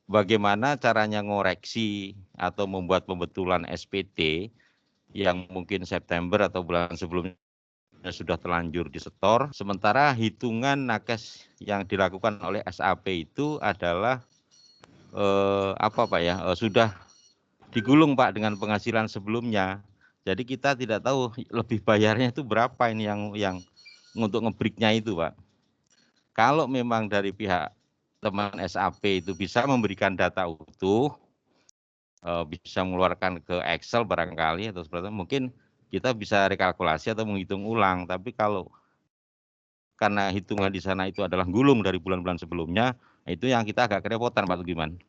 bagaimana caranya ngoreksi atau membuat pembetulan SPT yang mungkin September atau bulan sebelumnya sudah terlanjur disetor, sementara hitungan nakes yang dilakukan oleh SAP itu adalah sudah digulung Pak dengan penghasilan sebelumnya. Jadi kita tidak tahu lebih bayarnya itu berapa ini yang untuk nge-break-nya itu Pak. Kalau memang dari pihak teman SAP itu bisa memberikan data utuh, bisa mengeluarkan ke Excel barangkali atau seperti itu, mungkin kita bisa rekalkulasi atau menghitung ulang. Tapi kalau karena hitungan di sana itu adalah gulung dari bulan-bulan sebelumnya, itu yang kita agak kerepotan Pak Tugiman.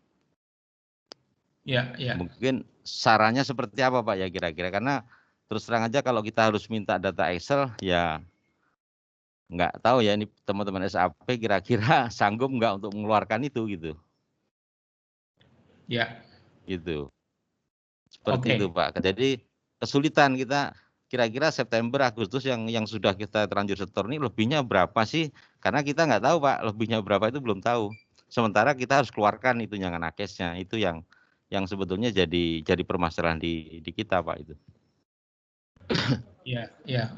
Ya, ya. Mungkin sarannya seperti apa Pak ya kira-kira? Karena terus terang aja kalau kita harus minta data Excel, ya nggak tahu ya ini teman-teman SAP kira-kira sanggup nggak untuk mengeluarkan itu gitu. Ya. Gitu. Seperti itu Pak. Jadi kesulitan kita kira-kira September, Agustus yang sudah kita terlanjur setor ini lebihnya berapa sih? Karena kita nggak tahu Pak, lebihnya berapa itu belum tahu. Sementara kita harus keluarkan itu yang nakesnya, itu yang sebetulnya jadi permasalahan di kita Pak itu. Ya, ya.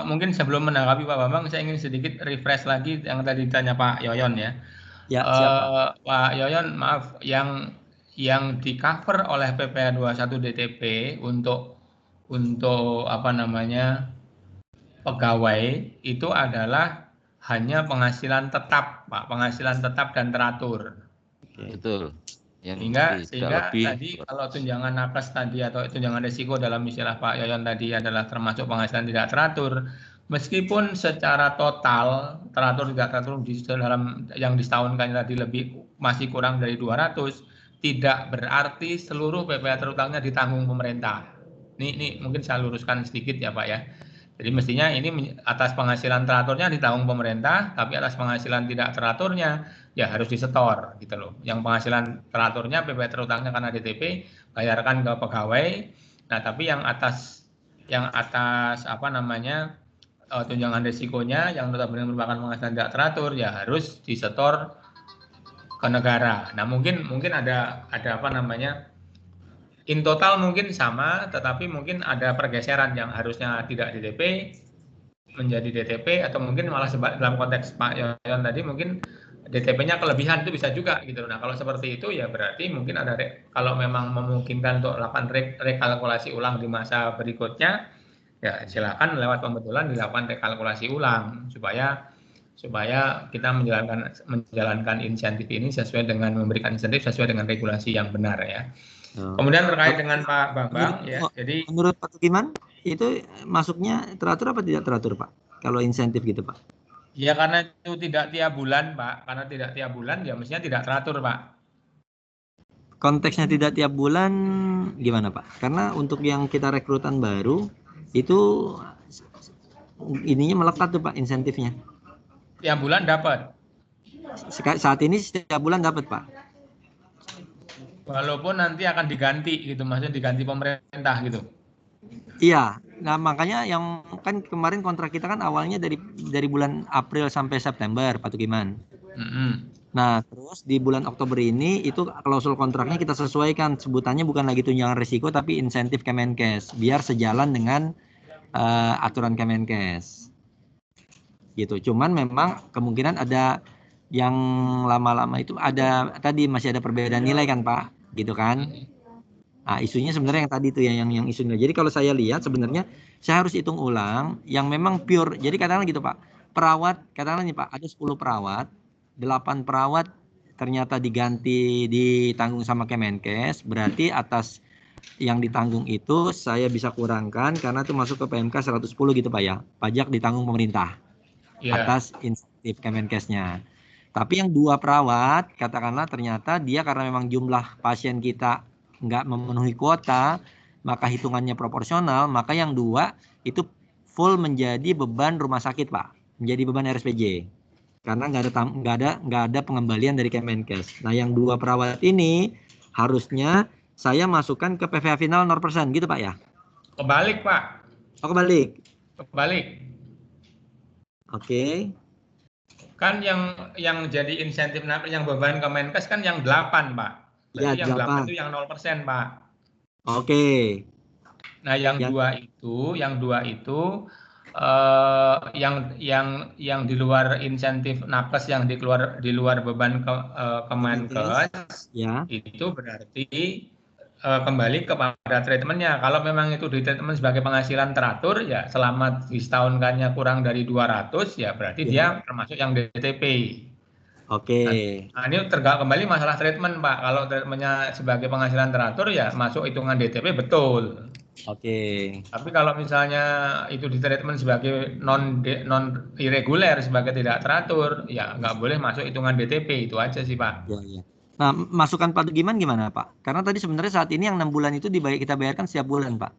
Mungkin sebelum menanggapi Pak Bambang, saya ingin sedikit refresh lagi yang tadi ditanya Pak Yoyon ya. Ya, siapa? Pak Yoyon, maaf, yang di cover oleh PPh 21 DTP untuk apa namanya pegawai itu adalah hanya penghasilan tetap, Pak, penghasilan tetap dan teratur. Betul. Sehingga tadi kalau tunjangan nakes tadi atau tunjangan risiko dalam istilah Pak Yoyon tadi adalah termasuk penghasilan tidak teratur, meskipun secara total teratur tidak teratur di dalam yang disetahunkan tadi masih kurang dari 200, tidak berarti seluruh PPh terutangnya ditanggung pemerintah. Ini mungkin saya luruskan sedikit ya Pak ya. Jadi mestinya ini atas penghasilan teraturnya ditanggung pemerintah, tapi atas penghasilan tidak teraturnya ya harus disetor gitu loh. Yang penghasilan teraturnya PPh terutangnya karena DTP bayarkan ke pegawai. Nah, tapi yang atas apa namanya tunjangan risikonya yang notabene merupakan penghasilan tidak teratur ya harus disetor ke negara. Nah, mungkin ada apa namanya in total mungkin sama, tetapi mungkin ada pergeseran yang harusnya tidak DTP menjadi DTP atau mungkin malah dalam konteks Pak Yoyon tadi mungkin DTP-nya kelebihan itu bisa juga gitu. Nah, kalau seperti itu ya berarti mungkin ada kalau memang memungkinkan untuk melakukan rekalkulasi ulang di masa berikutnya ya silakan lewat pembetulan dilakukan rekalkulasi ulang supaya kita menjalankan insentif ini sesuai dengan memberikan insentif sesuai dengan regulasi yang benar ya. Kemudian terkait dengan Pak Bambang ya. Jadi menurut Pak Tugiman itu masuknya teratur apa tidak teratur Pak? Kalau insentif gitu Pak? Ya karena itu tidak tiap bulan Pak, karena tidak tiap bulan ya mestinya tidak teratur Pak. Konteksnya tidak tiap bulan gimana Pak? Karena untuk yang kita rekrutan baru itu ininya melekat tuh Pak insentifnya. Tiap bulan dapat. Saat ini setiap bulan dapat Pak. Walaupun nanti akan diganti gitu, maksudnya diganti pemerintah gitu. Iya, nah makanya yang kan kemarin kontrak kita kan awalnya dari bulan April sampai September Pak Tugiman. Nah terus di bulan Oktober ini itu klausul kontraknya kita sesuaikan, sebutannya bukan lagi tunjangan risiko tapi insentif Kemenkes biar sejalan dengan aturan Kemenkes gitu. Cuman memang kemungkinan ada yang lama-lama itu ada tadi masih ada perbedaan nilai kan Pak gitu kan. Nah, isunya sebenarnya yang tadi itu yang isunya. Jadi kalau saya lihat sebenarnya saya harus hitung ulang yang memang pure. Jadi katakanlah gitu Pak. Perawat, katakanlah nih Pak, ada 10 perawat, 8 perawat ternyata ditanggung sama Kemenkes, berarti atas yang ditanggung itu saya bisa kurangkan karena itu masuk ke PMK 110 gitu Pak ya. Pajak ditanggung pemerintah. Atas insentif Kemenkesnya. Tapi yang 2 perawat, katakanlah ternyata dia karena memang jumlah pasien kita nggak memenuhi kuota, maka hitungannya proporsional, maka yang 2 itu full menjadi beban rumah sakit Pak, menjadi beban RSPJ. Karena nggak ada pengembalian dari Kemenkes. Nah yang 2 perawat ini harusnya saya masukkan ke PVH final 0% gitu Pak ya? Kebalik Pak. Oh kebalik? Kebalik. Oke. Kan yang jadi insentif yang beban Kemenkes kan yang 8 Pak. Ya, yang 8 itu yang 0% Pak. Oke. Nah yang 2 itu yang di luar insentif nakes yang di luar beban Kemenkes Ya. itu berarti kembali kepada treatmentnya. Kalau memang itu di treatment sebagai penghasilan teratur, ya selama disetahunkannya kurang dari 200, ya berarti dia termasuk yang DTP. Oke. Nah, ini kembali masalah treatment, Pak. Kalau treatmentnya sebagai penghasilan teratur, ya masuk hitungan DTP betul. Oke. Tapi kalau misalnya itu di treatment sebagai non irreguler, sebagai tidak teratur, ya nggak boleh masuk hitungan DTP. Itu aja sih, Pak. Ya, ya. Nah, masukan Pak Dugiman gimana, Pak? Karena tadi sebenarnya saat ini yang 6 bulan itu kita bayarkan setiap bulan, Pak.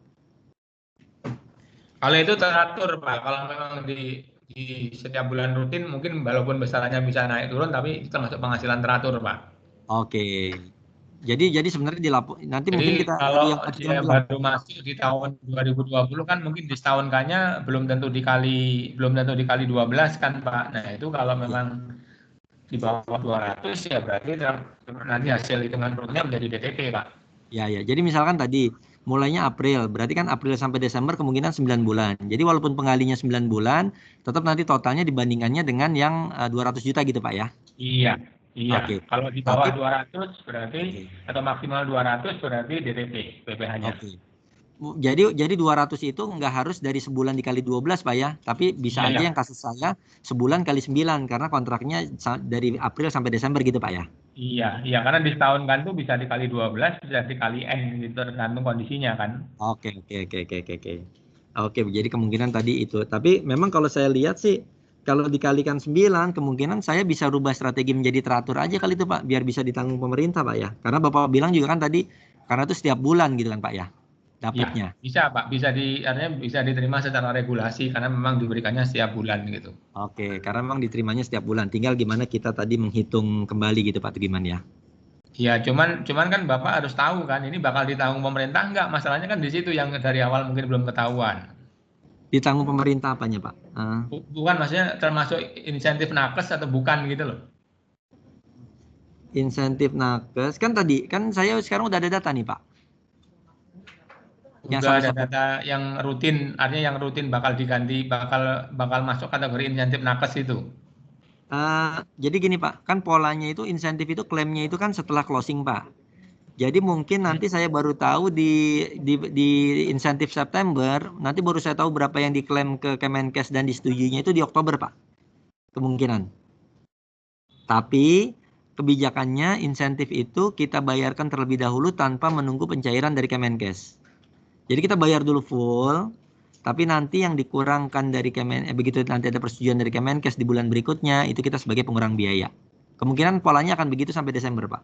Kalau itu teratur, Pak. Kalau memang di setiap bulan rutin, mungkin walaupun besarannya bisa naik turun, tapi itu termasuk penghasilan teratur, Pak. Oke. Jadi sebenarnya nanti Jadi mungkin kita kalau yang dia baru masuk di tahun 2020 kan mungkin disetahunkannya belum tentu dikali 12 kan, Pak. Nah, itu kalau memang di bawah 200 ya berarti nanti hasil hitungan runutnya menjadi DTP, Pak. Ya. Jadi misalkan tadi mulainya April, berarti kan April sampai Desember kemungkinan 9 bulan. Jadi walaupun pengalinya 9 bulan, tetap nanti totalnya dibandingkannya dengan yang 200 juta gitu, Pak ya? Iya. Oke. Kalau di bawah 200 berarti atau maksimal 200 berarti DTP PPh-nya. Oke. Jadi 200 itu nggak harus dari sebulan dikali 12, Pak ya, tapi bisa aja yang kasus saya sebulan kali 9 karena kontraknya dari April sampai Desember gitu, Pak ya. Iya, karena di setahun kan tuh bisa dikali 12, bisa dikali N gitu tergantung kondisinya kan. Oke. Oke, jadi kemungkinan tadi itu. Tapi memang kalau saya lihat sih kalau dikalikan 9, kemungkinan saya bisa rubah strategi menjadi teratur aja kali itu, Pak, biar bisa ditanggung pemerintah, Pak ya. Karena Bapak bilang juga kan tadi karena itu setiap bulan gitu kan, Pak ya. Dapatnya. Ya, bisa, Pak, artinya bisa diterima secara regulasi karena memang diberikannya setiap bulan gitu. Oke, karena memang diterimanya setiap bulan. Tinggal gimana kita tadi menghitung kembali gitu, Pak, gimana ya? Iya, cuman kan Bapak harus tahu kan ini bakal ditanggung pemerintah enggak? Masalahnya kan di situ yang dari awal mungkin belum ketahuan. Ditanggung pemerintah apanya, Pak? Bukan, maksudnya termasuk insentif nakes atau bukan gitu loh. Insentif nakes kan tadi kan saya sekarang udah ada data nih, Pak. Udah ada data yang rutin, artinya yang rutin bakal diganti, bakal masuk kategori insentif nakes itu. Jadi gini, Pak, kan polanya itu insentif itu klaimnya itu kan setelah closing, Pak. Jadi mungkin nanti saya baru tahu di insentif September, nanti baru saya tahu berapa yang diklaim ke Kemenkes dan disetujuinya itu di Oktober, Pak. Kemungkinan. Tapi kebijakannya insentif itu kita bayarkan terlebih dahulu tanpa menunggu pencairan dari Kemenkes. Jadi kita bayar dulu full, tapi nanti yang dikurangkan dari begitu nanti ada persetujuan dari Kemenkes di bulan berikutnya, itu kita sebagai pengurang biaya. Kemungkinan polanya akan begitu sampai Desember, Pak.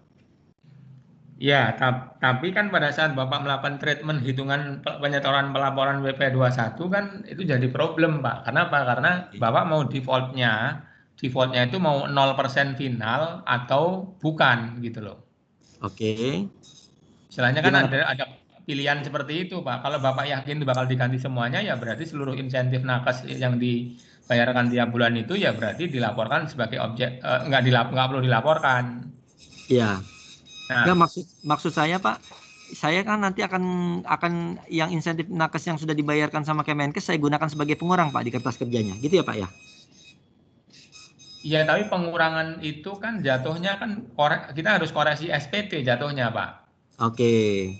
Ya, tapi kan pada saat Bapak melakukan treatment hitungan penyetoran pelaporan WP21 kan itu jadi problem, Pak. Kenapa? Karena Bapak mau defaultnya itu mau 0% final atau bukan gitu loh. Oke. Istilahnya kan ada pilihan seperti itu, Pak. Kalau Bapak yakin itu bakal diganti semuanya, ya berarti seluruh insentif nakes yang dibayarkan tiap bulan itu ya berarti dilaporkan sebagai objek, nggak perlu dilaporkan. Iya. Nah, maksud saya, Pak, saya kan nanti akan yang insentif nakes yang sudah dibayarkan sama Kemenkes saya gunakan sebagai pengurang, Pak, di kertas kerjanya, gitu ya, Pak ya? Iya, tapi pengurangan itu kan jatuhnya kan kita harus koreksi SPT jatuhnya, Pak. Oke.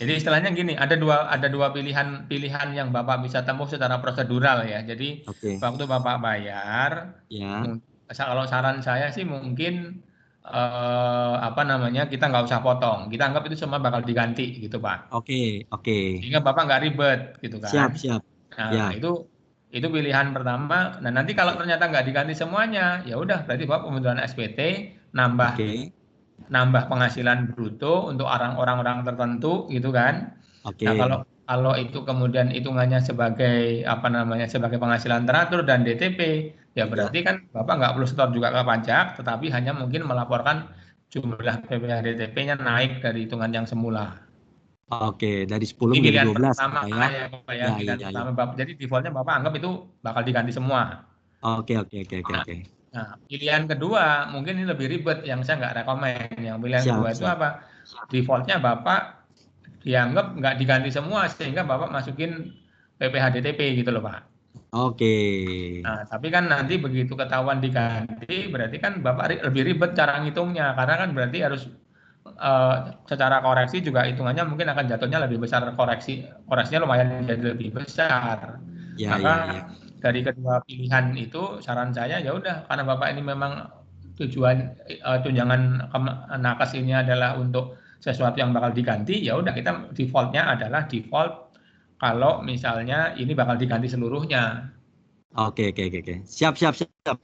Jadi istilahnya gini, ada dua pilihan yang Bapak bisa tempuh secara prosedural ya. Jadi waktu Bapak bayar, kalau saran saya sih mungkin kita nggak usah potong, kita anggap itu semua bakal diganti gitu, Pak. Oke. Sehingga Bapak nggak ribet gitu kan. Siap. Nah, itu pilihan pertama. Nah, nanti kalau ternyata nggak diganti semuanya, ya udah berarti Bapak pembentukan SPT nambah penghasilan bruto untuk orang-orang tertentu gitu kan. Nah, kalau itu kemudian hitungannya sebagai sebagai penghasilan teratur dan DTP, ya berarti kan Bapak nggak perlu setor juga ke pajak, tetapi hanya mungkin melaporkan jumlah PPh DTP-nya naik dari hitungan yang semula. Oke, dari 10 menjadi 12 ya. Jadi defaultnya Bapak anggap itu bakal diganti semua. Oke. Nah, pilihan kedua mungkin ini lebih ribet, yang saya nggak rekomen. Yang pilihan kedua itu apa? Defaultnya Bapak dianggap nggak diganti semua sehingga Bapak masukin PPh DTP gitu loh, Pak. Oke. Nah, tapi kan nanti begitu ketahuan diganti, berarti kan Bapak lebih ribet cara ngitungnya, karena kan berarti harus secara koreksi juga hitungannya mungkin akan jatuhnya lebih besar, koreksinya lumayan jadi lebih besar. Ya, Maka ya, ya. dari kedua pilihan itu saran saya ya udah, karena Bapak ini memang tujuan tunjangan nakes ini adalah untuk sesuatu yang bakal diganti, ya udah kita defaultnya adalah default kalau misalnya ini bakal diganti seluruhnya. Oke, oke, oke, oke. Siap,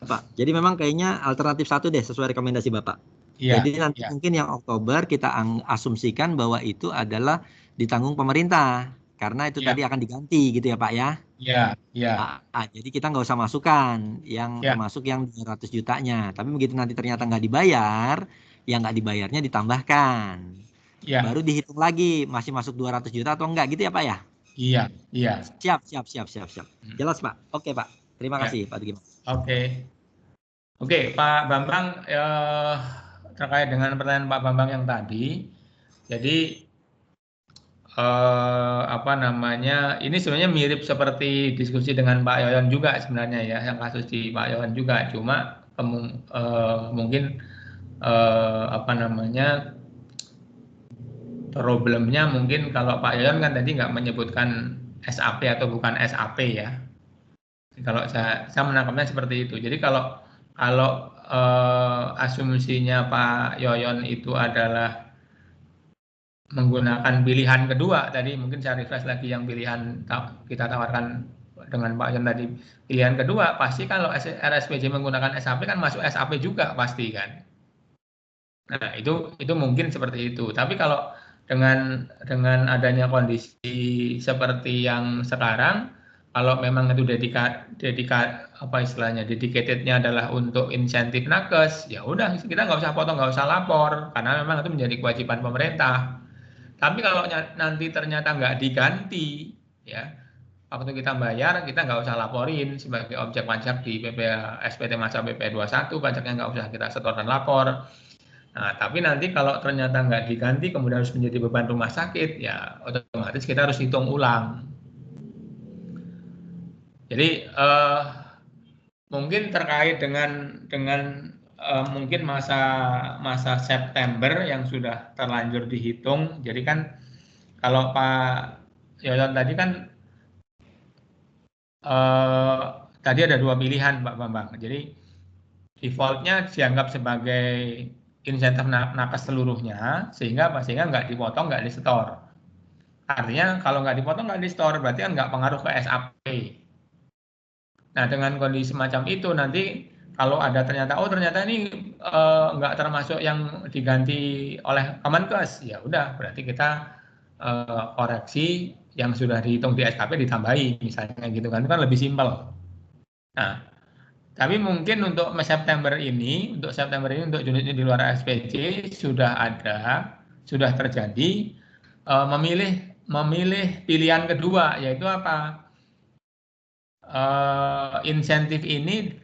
Pak. Jadi memang kayaknya alternatif 1 deh sesuai rekomendasi Bapak. Iya, Jadi nanti iya. mungkin yang Oktober kita asumsikan bahwa itu adalah ditanggung pemerintah. Karena itu Iya, tadi akan diganti gitu ya Pak ya. iya, iya, Jadi kita nggak usah masukkan yang iya, termasuk yang 200 jutanya. Tapi begitu nanti ternyata nggak dibayar, yang nggak dibayarnya ditambahkan. iya, Baru dihitung lagi masih masuk 200 juta atau enggak gitu ya Pak ya. iya, iya. Siap. Jelas Pak. Oke Pak. Terima Ya, kasih Pak Dugi. oke. Oke, Pak Bambang, terkait dengan pertanyaan Pak Bambang yang tadi, jadi apa namanya, ini sebenarnya mirip seperti diskusi dengan Pak Yoyon juga sebenarnya ya, yang kasus di Pak Yoyon juga, cuma mungkin apa namanya, problemnya mungkin kalau Pak Yoyon kan tadi nggak menyebutkan SAP atau bukan SAP ya. Kalau saya menangkapnya seperti itu. Jadi kalau asumsinya Pak Yoyon itu adalah menggunakan pilihan kedua tadi, mungkin saya refresh lagi yang pilihan kita tawarkan dengan Pak Yoyon tadi, pilihan kedua pasti kalau RSPJ menggunakan SAP kan masuk SAP juga pasti kan. Nah itu mungkin seperti itu. Tapi kalau dengan adanya kondisi seperti yang sekarang, kalau memang itu dedicatednya adalah untuk insentif nakes, ya udah kita nggak usah potong, nggak usah lapor, karena memang itu menjadi kewajiban pemerintah. Tapi kalau nanti ternyata nggak diganti, ya waktu kita bayar kita nggak usah laporin sebagai objek pajak di SPT masa BP 21, pajaknya nggak usah kita setor dan lapor. Nah, tapi nanti kalau ternyata nggak diganti kemudian harus menjadi beban rumah sakit, ya otomatis kita harus hitung ulang. Jadi mungkin terkait dengan mungkin masa September yang sudah terlanjur dihitung. Jadi kan kalau Pak Yoyon tadi kan tadi ada dua pilihan Pak Bambang. Jadi defaultnya dianggap sebagai insentif nakes seluruhnya, sehingga nggak dipotong, nggak disetor. Artinya kalau nggak dipotong, nggak disetor, berarti kan nggak pengaruh ke SAP. Nah, dengan kondisi semacam itu nanti kalau ada ternyata ini nggak termasuk yang diganti oleh Kemenkes, ya udah berarti kita koreksi yang sudah dihitung di SKP ditambahi misalnya gitu kan, itu kan lebih simpel. Nah, tapi mungkin untuk September ini untuk unit di luar SPJ sudah terjadi memilih pilihan kedua, yaitu apa? Insentif ini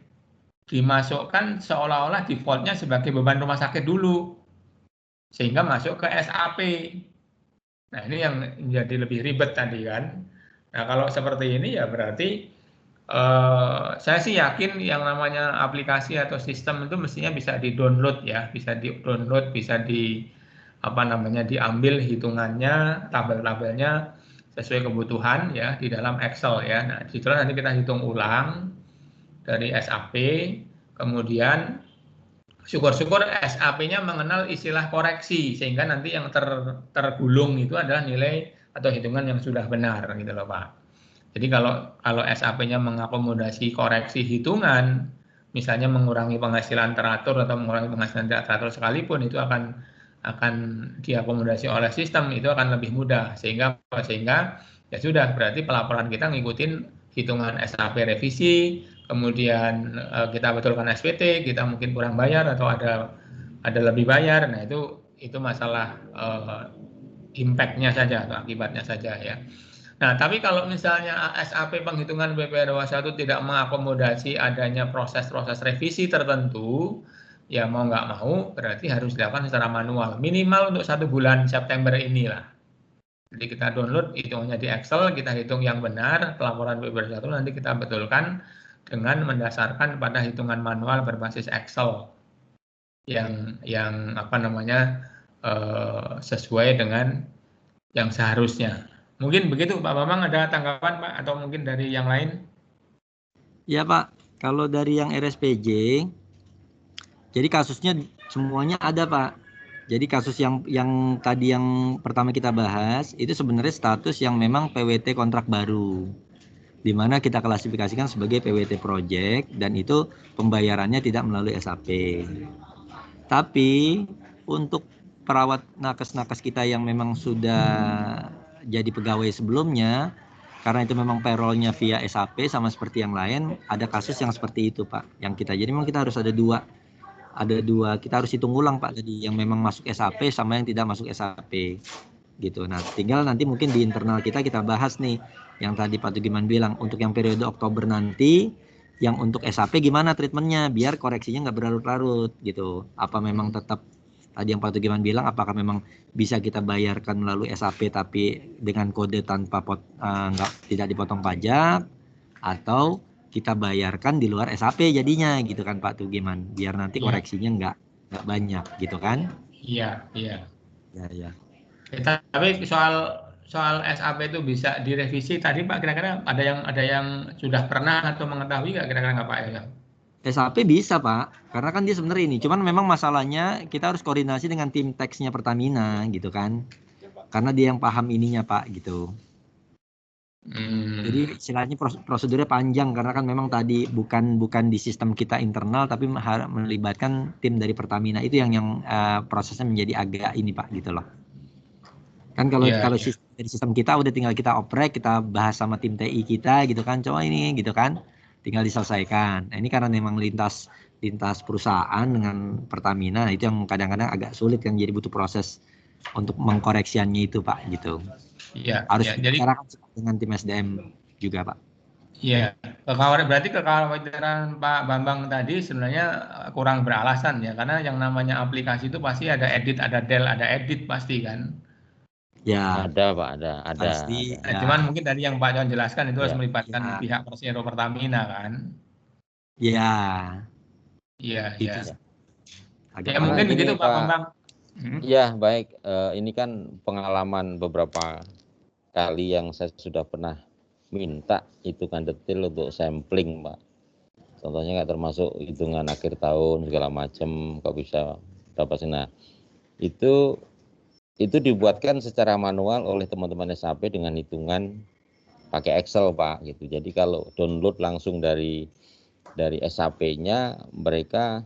dimasukkan seolah-olah defaultnya sebagai beban rumah sakit dulu, sehingga masuk ke SAP. Nah, ini yang menjadi lebih ribet tadi kan. Nah, kalau seperti ini ya berarti saya sih yakin yang namanya aplikasi atau sistem itu mestinya bisa di-download ya, bisa di-download, bisa diambil hitungannya, tabel-tabelnya sesuai kebutuhan ya di dalam Excel ya. Nah, di situ nanti kita hitung ulang dari SAP, kemudian syukur-syukur SAP-nya mengenal istilah koreksi, sehingga nanti yang tergulung itu adalah nilai atau hitungan yang sudah benar gitu loh Pak. Jadi kalau SAP-nya mengakomodasi koreksi hitungan, misalnya mengurangi penghasilan teratur atau mengurangi penghasilan tidak teratur sekalipun, itu akan diakomodasi oleh sistem, itu akan lebih mudah, sehingga ya sudah berarti pelaporan kita ngikutin hitungan SAP revisi, kemudian kita betulkan SPT, kita mungkin kurang bayar atau ada lebih bayar. Nah, itu masalah impact-nya saja atau akibatnya saja ya. Nah, tapi kalau misalnya SAP penghitungan BP 21 tidak mengakomodasi adanya proses-proses revisi tertentu, ya mau nggak mau berarti harus dilakukan secara manual, minimal untuk 1 bulan September inilah. Jadi kita download, hitungannya di Excel, kita hitung yang benar, pelaporan PB1 nanti kita betulkan dengan mendasarkan pada hitungan manual berbasis Excel yang apa namanya sesuai dengan yang seharusnya. Mungkin begitu Pak Bambang, ada tanggapan Pak atau mungkin dari yang lain? Ya Pak, kalau dari yang RSPJ, jadi kasusnya semuanya ada Pak. Jadi kasus yang tadi yang pertama kita bahas itu sebenarnya status yang memang PWT kontrak baru, di mana kita klasifikasikan sebagai PWT project dan itu pembayarannya tidak melalui SAP. Tapi untuk perawat nakes-nakes kita yang memang sudah jadi pegawai sebelumnya, karena itu memang payroll-nya via SAP sama seperti yang lain, ada kasus yang seperti itu Pak. Yang kita jadi memang kita harus ada dua, kita harus hitung ulang Pak tadi yang memang masuk SAP sama yang tidak masuk SAP gitu. Nah, tinggal nanti mungkin di internal kita bahas nih yang tadi Pak Tugiman bilang untuk yang periode Oktober nanti, yang untuk SAP gimana treatmentnya biar koreksinya nggak berlarut-larut gitu. Apa memang tetap tadi yang Pak Tugiman bilang, apakah memang bisa kita bayarkan melalui SAP tapi dengan kode tanpa tidak dipotong pajak, atau kita bayarkan di luar SAP jadinya gitu kan Pak Tugiman, biar nanti koreksinya nggak banyak gitu kan? Iya. Ya. Tapi soal SAP itu bisa direvisi tadi Pak, kira-kira ada yang sudah pernah atau mengetahui nggak kira-kira nggak Pak ya? SAP bisa Pak, karena kan dia sebenarnya ini, cuman memang masalahnya kita harus koordinasi dengan tim teksnya Pertamina gitu kan, karena dia yang paham ininya Pak gitu. Jadi istilahnya prosedurnya panjang karena kan memang tadi bukan di sistem kita internal tapi melibatkan tim dari Pertamina, itu yang prosesnya menjadi agak ini Pak gitu loh. Kan kalau dari sistem kita udah tinggal kita oprek, kita bahas sama tim TI kita gitu kan, coba ini gitu kan, tinggal diselesaikan. Nah, ini karena memang lintas perusahaan dengan Pertamina, itu yang kadang-kadang agak sulit kan, jadi butuh proses untuk mengkoreksiannya itu Pak gitu. Iya. Harus bicarakan dengan tim SDM juga Pak. Iya, berarti kekhawatiran Pak Bambang tadi sebenarnya kurang beralasan ya, karena yang namanya aplikasi itu pasti ada edit, ada del, ada edit pasti kan. Ya. Ada Pak, ada. Pasti. Nah, cuman mungkin tadi yang Pak John jelaskan itu harus melibatkan pihak Persero Pertamina kan. Iya. Iya. Ya mungkin begitu Pak Bambang. Iya, baik. Ini kan pengalaman beberapa kali yang saya sudah pernah minta hitungan detail untuk sampling Pak. Contohnya nggak termasuk hitungan akhir tahun segala macam, kok bisa dapat. Nah, itu dibuatkan secara manual oleh teman-teman SAP dengan hitungan pakai Excel Pak gitu. Jadi kalau download langsung dari SAP-nya, mereka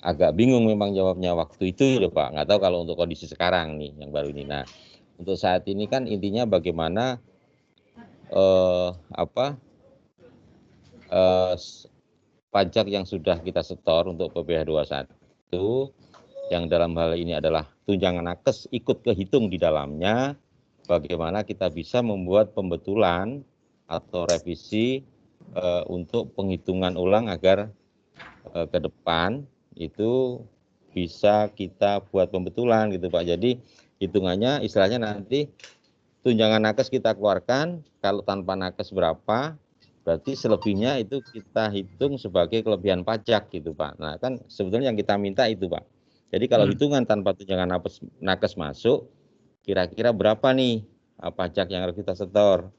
agak bingung memang jawabnya waktu itu ya Pak. Nggak tahu kalau untuk kondisi sekarang nih yang baru ini. Nah, untuk saat ini kan intinya bagaimana pajak yang sudah kita setor untuk PPh 21 yang dalam hal ini adalah tunjangan nakes ikut kehitung di dalamnya, bagaimana kita bisa membuat pembetulan atau revisi untuk penghitungan ulang agar ke depan itu bisa kita buat pembetulan gitu Pak. Jadi hitungannya istilahnya nanti tunjangan nakes kita keluarkan, kalau tanpa nakes berapa, berarti selebihnya itu kita hitung sebagai kelebihan pajak gitu Pak. Nah kan sebetulnya yang kita minta itu Pak. Jadi kalau hitungan tanpa tunjangan nakes masuk, kira-kira berapa nih pajak yang harus kita setor.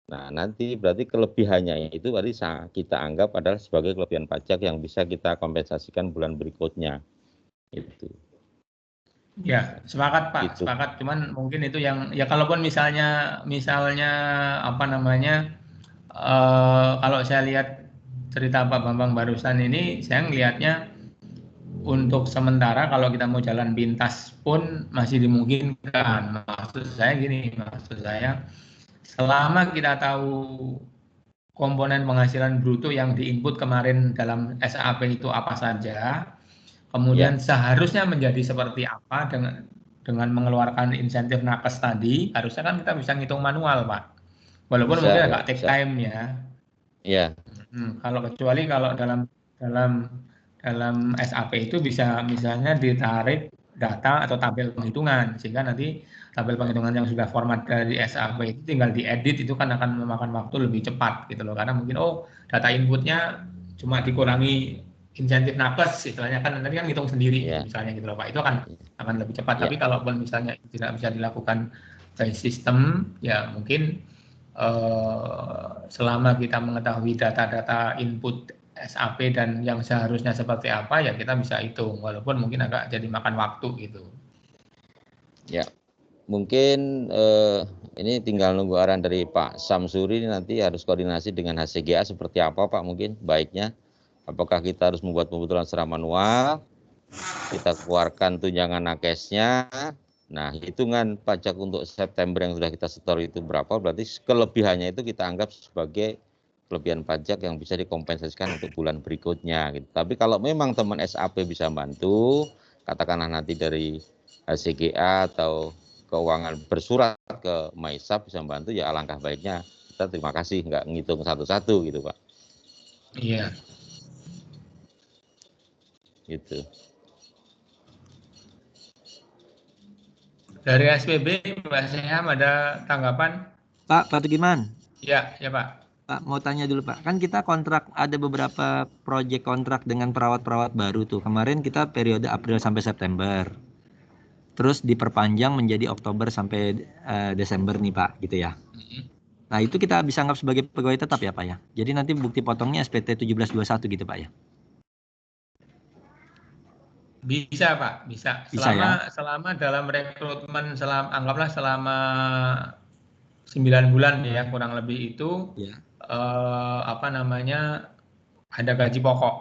Nah nanti berarti kelebihannya itu berarti kita anggap adalah sebagai kelebihan pajak yang bisa kita kompensasikan bulan berikutnya. Itu. Ya, sepakat Pak, gitu. Sepakat. Cuman mungkin itu yang ya kalaupun misalnya apa namanya kalau saya lihat cerita Pak Bambang barusan ini, saya ngelihatnya untuk sementara kalau kita mau jalan pintas pun masih dimungkinkan. Maksud saya selama kita tahu komponen penghasilan bruto yang diinput kemarin dalam SAP itu apa saja, kemudian seharusnya menjadi seperti apa dengan mengeluarkan insentif nakes tadi, harusnya kan kita bisa ngitung manual, Pak. Walaupun mungkin agak take time ya. Iya. Kecuali kalau dalam SAP itu bisa misalnya ditarik data atau tabel penghitungan, sehingga nanti tabel penghitungan yang sudah format dari SAP itu tinggal diedit, itu kan akan memakan waktu lebih cepat gitu loh, karena mungkin data inputnya cuma dikurangi insentif nakes istilahnya, kan nanti kan ngitung sendiri misalnya gitu loh Pak, itu akan lebih cepat. Tapi kalaupun misalnya tidak bisa dilakukan by sistem, ya mungkin selama kita mengetahui data-data input SAP dan yang seharusnya seperti apa, ya kita bisa hitung, walaupun mungkin agak jadi makan waktu gitu. Ya, mungkin ini tinggal nunggu arahan dari Pak Samsuri, nanti harus koordinasi dengan HCGA seperti apa Pak, mungkin baiknya. Apakah kita harus membuat pembetulan secara manual, kita keluarkan tunjangan nakesnya. Nah, hitungan pajak untuk September yang sudah kita setor itu berapa, berarti kelebihannya itu kita anggap sebagai kelebihan pajak yang bisa dikompensasikan untuk bulan berikutnya gitu. Tapi kalau memang teman SAP bisa bantu, katakanlah nanti dari HCGA atau keuangan bersurat ke MySAP bisa membantu, ya alangkah baiknya. Kita terima kasih, nggak ngitung satu-satu gitu Pak. Iya. Gitu. Dari SPB, Mbak Syaham ada tanggapan? Pak Giman. Ya Pak. Pak, mau tanya dulu Pak, kan kita kontrak, ada beberapa proyek kontrak dengan perawat-perawat baru tuh. Kemarin kita periode April sampai September. Terus diperpanjang menjadi Oktober sampai Desember nih Pak, gitu ya. Nah itu kita bisa anggap sebagai pegawai tetap ya Pak ya. Jadi nanti bukti potongnya SPT 1721 gitu Pak ya. Bisa Pak, bisa. Selama dalam rekrutmen, anggaplah selama 9 bulan ya kurang lebih itu, ya. Ada gaji pokok.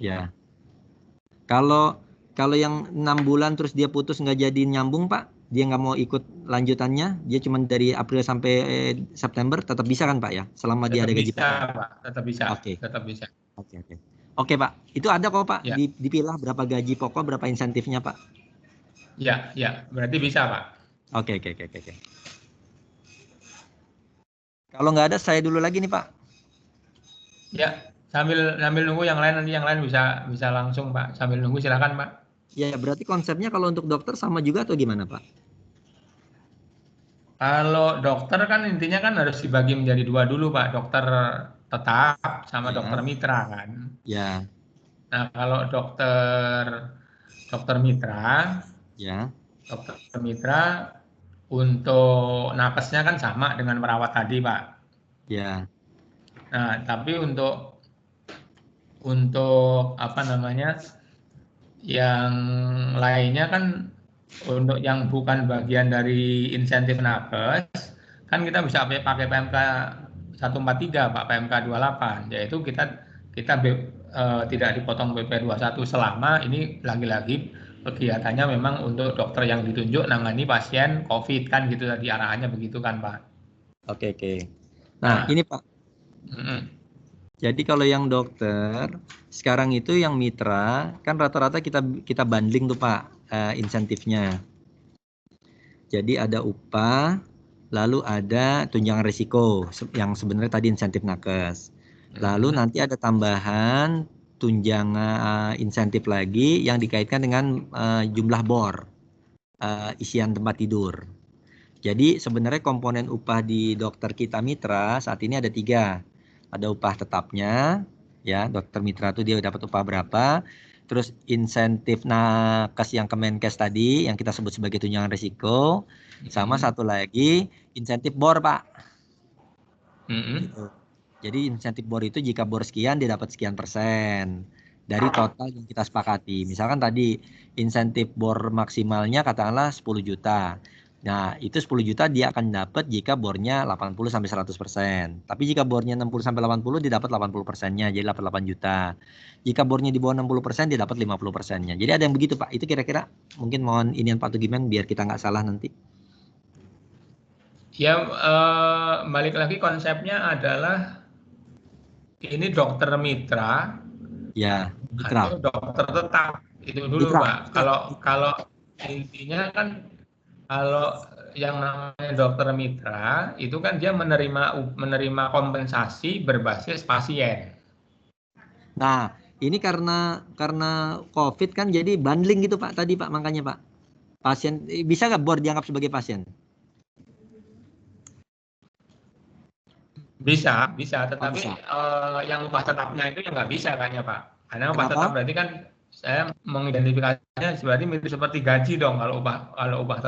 Ya. Kalau yang 6 bulan terus dia putus nggak jadi nyambung Pak, dia nggak mau ikut lanjutannya, dia cuma dari April sampai September, tetap bisa kan Pak ya, selama dia ada gaji pokok? Pak, tetap bisa. Oke. Tetap bisa. Oke Pak, itu ada kok Pak, ya. Dipilah berapa gaji pokok, berapa insentifnya Pak? Ya, berarti bisa Pak. Oke. Kalau nggak ada, saya dulu lagi nih Pak. Ya, sambil nunggu yang lain, nanti yang lain bisa langsung Pak. Sambil nunggu silakan Pak. Ya, berarti konsepnya kalau untuk dokter sama juga atau gimana Pak? Kalau dokter kan intinya kan harus dibagi menjadi 2 dulu Pak, dokter tetap sama dokter mitra kan. Ya. Nah, kalau dokter mitra, dokter mitra untuk nakesnya kan sama dengan perawat tadi Pak. Ya. Nah, tapi untuk yang lainnya kan, untuk yang bukan bagian dari insentif nakes, kan kita bisa pakai PMK 143 Pak, PMK 28, yaitu kita tidak dipotong PP 21 selama ini lagi-lagi kegiatannya memang untuk dokter yang ditunjuk nangani pasien COVID kan gitu, tadi arahannya begitu kan Pak. Oke. Nah ini Pak. Jadi kalau yang dokter sekarang itu yang mitra kan rata-rata kita banding tuh Pak insentifnya. Jadi ada upah, lalu ada tunjangan risiko yang sebenarnya tadi insentif nakes. Lalu nanti ada tambahan tunjangan insentif lagi yang dikaitkan dengan jumlah bor isian tempat tidur. Jadi sebenarnya komponen upah di dokter kita mitra saat ini ada 3. Ada upah tetapnya, ya dokter mitra itu dia dapat upah berapa. Terus insentif nakes yang Kemenkes tadi yang kita sebut sebagai tunjangan risiko, sama satu lagi insentif bor Pak. Gitu. Jadi insentif bor itu jika bor sekian dia dapat sekian persen dari total yang kita sepakati. Misalkan tadi insentif bor maksimalnya katakanlah 10 juta. Nah, itu 10 juta dia akan dapat jika bornya 80 sampai 100%. Tapi jika bornya 60 sampai 80 dia dapat 80%-nya, jadi dapat 8 juta. Jika bornya di bawah 60% dia dapat 50%-nya. Jadi ada yang begitu Pak. Itu kira-kira mungkin mohon inian Pak Tugiman biar kita nggak salah nanti. Ya, balik lagi konsepnya adalah ini dokter mitra. Ya, mitra. Atau dokter tetap. Itu dulu mitra. Pak. Kalau intinya kan, kalau yang namanya dokter mitra itu kan dia menerima kompensasi berbasis pasien. Nah, Ini karena COVID kan jadi bundling gitu Pak tadi Pak, makanya Pak. Pasien bisa nggak BOR dianggap sebagai pasien? Bisa, tetapi bisa. yang upah tetapnya itu yang nggak bisa kayaknya Pak. Karena upah Kenapa? tetap berarti kan saya mengidentifikasinya berarti mirip seperti gaji dong kalau upah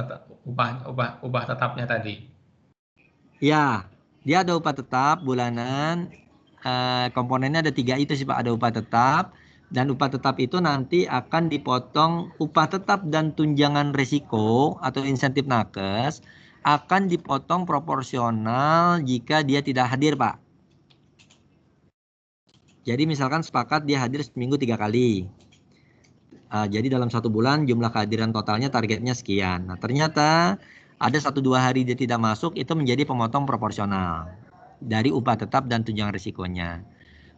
tetapnya tadi. Ya, dia ada upah tetap bulanan. Komponennya ada 3 itu sih Pak. Ada upah tetap, dan upah tetap itu nanti akan dipotong upah tetap dan tunjangan risiko atau insentif nakes akan dipotong proporsional jika dia tidak hadir Pak. Jadi misalkan sepakat dia hadir seminggu 3 kali. Jadi dalam 1 bulan jumlah kehadiran totalnya targetnya sekian. Nah ternyata ada 1-2 hari dia tidak masuk, itu menjadi pemotong proporsional dari upah tetap dan tunjangan risikonya.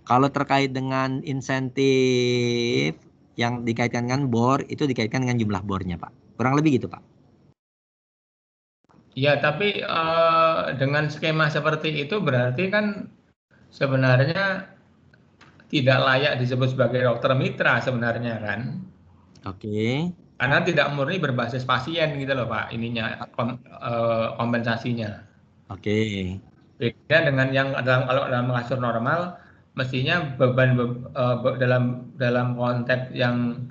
Kalau terkait dengan insentif yang dikaitkan dengan BOR, itu dikaitkan dengan jumlah BOR-nya Pak. Kurang lebih gitu Pak. Ya, tapi dengan skema seperti itu berarti kan sebenarnya tidak layak disebut sebagai dokter mitra sebenarnya kan. Oke. Karena tidak murni berbasis pasien gitu loh Pak, ininya kompensasinya. Oke. Beda dengan yang kalau dalam kasur normal, mestinya beban dalam konteks yang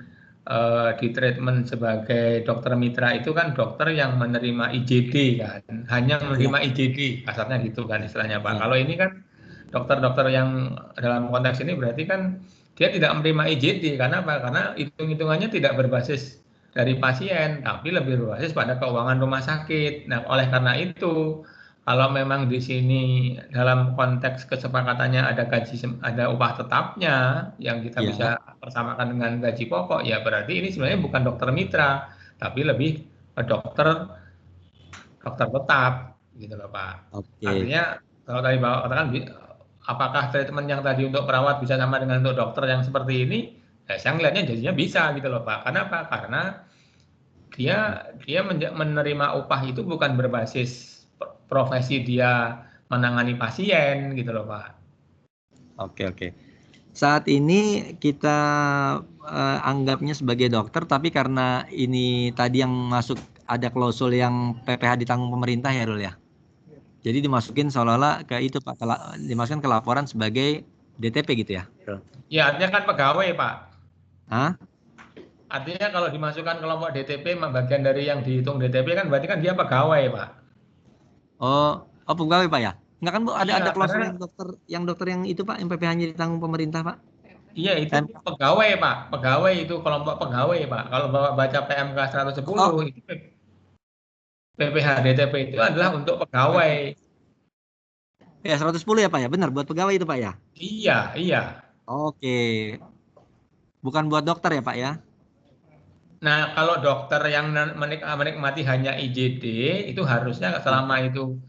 di treatment sebagai dokter mitra itu kan dokter yang menerima IJD kan, hanya menerima IJD, kasarnya gitu kan istilahnya Pak. Kalau ini kan dokter-dokter yang dalam konteks ini berarti kan dia tidak menerima IJD, karena apa? Karena hitung-hitungannya tidak berbasis dari pasien, tapi lebih berbasis pada keuangan rumah sakit. Nah, oleh karena itu, kalau memang di sini dalam konteks kesepakatannya ada upah tetapnya yang kita bisa persamakan dengan gaji pokok, ya berarti ini sebenarnya bukan dokter mitra, tapi lebih dokter tetap, gitu loh Pak. Artinya kalau tadi Bapak katakan, apakah treatment yang tadi untuk perawat bisa sama dengan untuk dokter yang seperti ini? Ya, saya melihatnya jadinya bisa gitu loh Pak. Kenapa? Karena dia menerima upah itu bukan berbasis profesi dia menangani pasien gitu loh Pak. Oke. Saat ini kita anggapnya sebagai dokter, tapi karena ini tadi yang masuk ada klausul yang PPh ditanggung pemerintah ya Rul ya. Jadi dimasukin seolah-olah ke itu Pak, dimasukkan ke laporan sebagai DTP gitu ya. Ya artinya kan pegawai Pak. Hah? Artinya kalau dimasukkan kelompok DTP, bagian dari yang dihitung DTP kan berarti kan dia pegawai Pak. Oh pegawai Pak ya? Enggak kan Bu, ada klausul karena, yang dokter yang itu Pak, yang PPh-nya ditanggung pemerintah Pak? Iya itu pegawai Pak, pegawai itu kelompok pegawai Pak. Kalau Bapak baca PMK 110 itu PPh DTP itu adalah untuk pegawai. Ya 110 ya Pak ya, benar buat pegawai itu Pak ya? Iya. Oke. Bukan buat dokter ya Pak ya? Nah, kalau dokter yang menikmati hanya IJD itu harusnya selama itu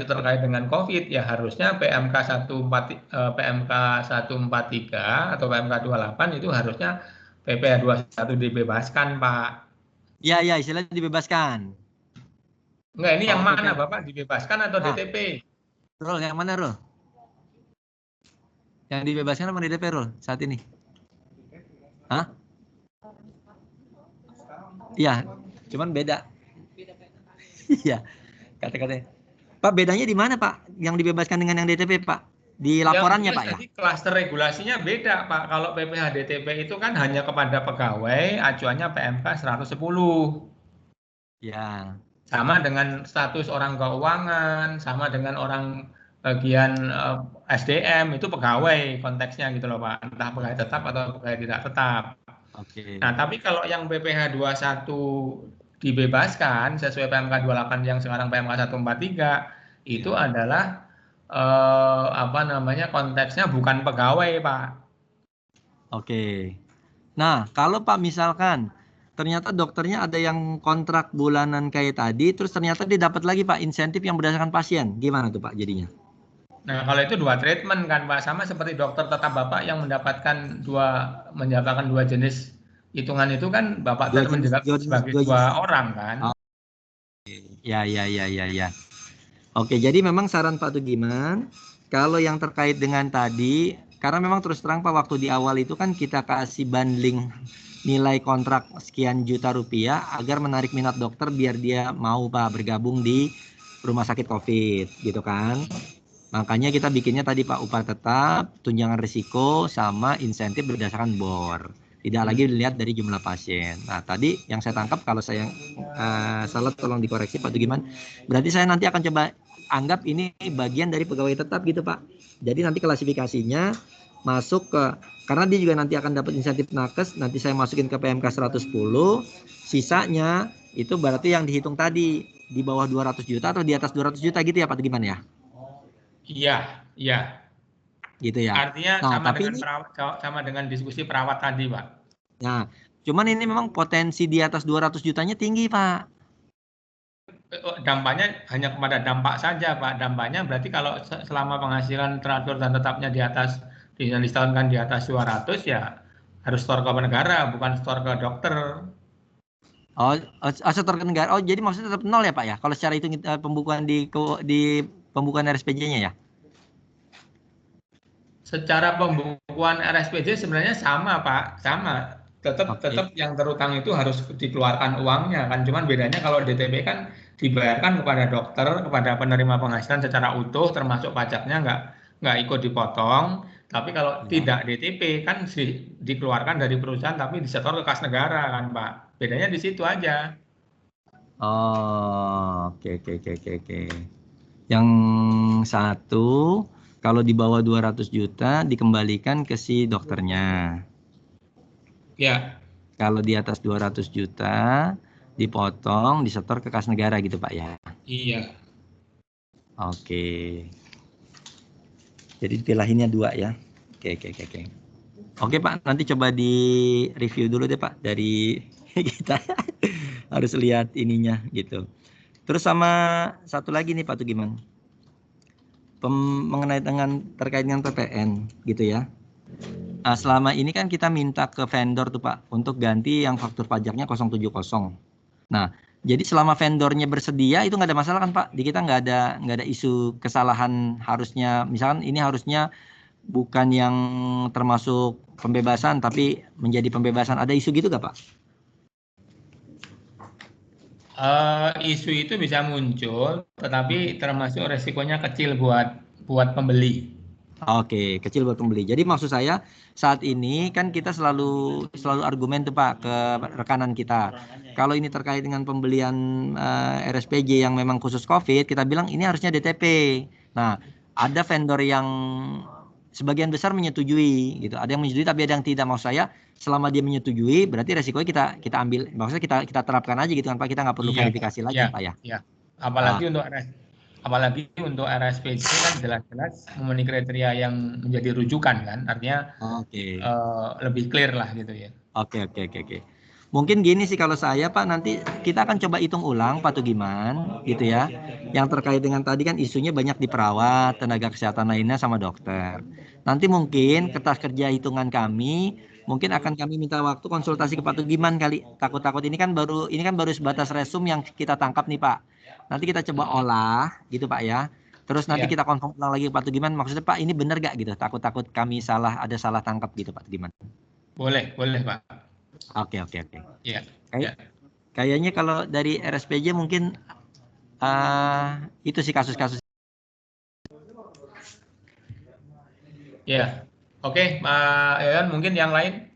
terkait dengan COVID ya harusnya PMK 143 atau PMK 28 itu harusnya PPh 21 dibebaskan, Pak. Iya, istilahnya dibebaskan. Enggak, ini yang mana Bapak, dibebaskan atau DTP? Rul, yang mana Rul? Yang dibebaskan apa DTP Rul saat ini? Hah? Iya, cuman beda. Iya, kata-katanya. Pak, bedanya di mana Pak? Yang dibebaskan dengan yang DTP Pak? Di laporannya Pak ya? Jadi klaster regulasinya beda Pak. Kalau PPh DTP itu kan hanya kepada pegawai, acuannya PMK 110. Ya. Sama dengan status orang keuangan, sama dengan orang bagian SDM, itu pegawai konteksnya gitu loh Pak. Entah pegawai tetap atau pegawai tidak tetap. Oke. Nah, tapi kalau yang PPh 21 dibebaskan sesuai PMK 28 yang sekarang PMK 143 itu adalah konteksnya bukan pegawai, Pak. Oke. Nah, kalau Pak misalkan ternyata dokternya ada yang kontrak bulanan kayak tadi, terus ternyata dia dapat lagi Pak insentif yang berdasarkan pasien, gimana tuh Pak jadinya? Nah, kalau itu 2 treatment kan Pak, sama seperti dokter tetap Bapak yang mendapatkan dua jenis hitungan itu kan Bapak treatment sebagai 2 orang kan. Ya. Oke, jadi memang saran Pak Tugiman, kalau yang terkait dengan tadi Karena memang terus terang Pak, waktu di awal itu kan kita kasih bundling nilai kontrak sekian juta rupiah agar menarik minat dokter biar dia mau Pak bergabung di rumah sakit COVID gitu kan. Makanya kita bikinnya tadi Pak, upah tetap, tunjangan risiko, sama insentif berdasarkan BOR. Tidak lagi dilihat dari jumlah pasien. Nah tadi yang saya tangkap, kalau saya salah tolong dikoreksi Pak Tugiman. Berarti saya nanti akan coba anggap ini bagian dari pegawai tetap gitu Pak. Jadi nanti klasifikasinya masuk ke, karena dia juga nanti akan dapat insentif nakes, nanti saya masukin ke PMK 110, sisanya itu berarti yang dihitung tadi di bawah 200 juta atau di atas 200 juta gitu ya Pak Tugiman ya? Iya, iya. Gitu ya. Artinya Nah, sama tapi dengan sama dengan diskusi perawat tadi, Pak. nah, cuman ini memang potensi di atas 200 jutanya tinggi, Pak. Dampaknya hanya kepada dampak saja, Pak. Dampaknya berarti kalau selama penghasilan teratur dan tetapnya di atas, yang disetahunkan di atas 200 ya harus store ke negara, bukan store ke dokter. Oh, setor ke negara. Oh, jadi maksudnya tetap nol ya, Pak ya? Kalau secara hitung pembukuan di pembukuan RSPJ-nya ya? Secara pembukuan RSPJ sebenarnya sama, Pak. Sama. Tetap yang terutang itu harus dikeluarkan uangnya kan. Cuman bedanya kalau DTP kan dibayarkan kepada dokter, kepada penerima penghasilan secara utuh, termasuk pajaknya nggak ikut dipotong. Tapi kalau tidak DTP kan dikeluarkan dari perusahaan tapi disetor ke kas negara kan, Pak. Bedanya di situ aja. Oh, oke. Yang satu, kalau di bawah 200 juta dikembalikan ke si dokternya. Ya. Kalau di atas 200 juta dipotong, disetor ke kas negara gitu Pak ya? Iya. Oke. Jadi pilahinnya 2 ya. Oke. Oke Pak, nanti coba di review dulu deh Pak dari kita. Harus lihat ininya gitu. Terus sama satu lagi nih Pak Tugiman. Mengenai terkait dengan PPN gitu ya. Selama ini kan kita minta ke vendor tuh Pak untuk ganti yang faktur pajaknya 070. Nah, jadi selama vendornya bersedia itu nggak ada masalah kan Pak? Di kita nggak ada isu kesalahan, harusnya misalkan ini harusnya bukan yang termasuk pembebasan tapi menjadi pembebasan, ada isu gitu nggak Pak? Isu itu bisa muncul, tetapi termasuk resikonya kecil buat pembeli. Oke, kecil buat pembeli. Jadi maksud saya saat ini kan kita selalu argumen tuh Pak ke rekanan kita. Kalau ini terkait dengan pembelian RSPJ yang memang khusus COVID, kita bilang ini harusnya DTP. Nah, ada vendor yang sebagian besar menyetujui gitu. Ada yang menyetujui tapi ada yang tidak. Maksud saya selama dia menyetujui berarti resikonya kita ambil. Maksudnya kita terapkan aja gitu kan Pak. Kita nggak perlu verifikasi lagi Pak ya. Iya. Apalagi untuk RSPJ kan jelas-jelas memenuhi kriteria yang menjadi rujukan kan, artinya lebih clear lah gitu ya. Oke. Mungkin gini sih kalau saya Pak, nanti kita akan coba hitung ulang Pak Tugiman gitu ya. Yang terkait dengan tadi kan isunya banyak di perawat, tenaga kesehatan lainnya sama dokter. Nanti mungkin kertas kerja hitungan kami mungkin akan kami minta waktu konsultasi ke Pak Tugiman kali. Takut ini kan baru sebatas resum yang kita tangkap nih Pak. Nanti kita coba olah gitu Pak ya. Terus nanti kita konfirm ulang lagi ke Pak Tugiman, maksudnya Pak ini benar gak gitu? Takut kami ada salah tangkap gitu Pak Tugiman. Boleh Pak. Oke. Iya. Kayaknya kalau dari RSPJ mungkin itu sih kasus-kasus. Ya. Oke, Pak Yayan, mungkin yang lain?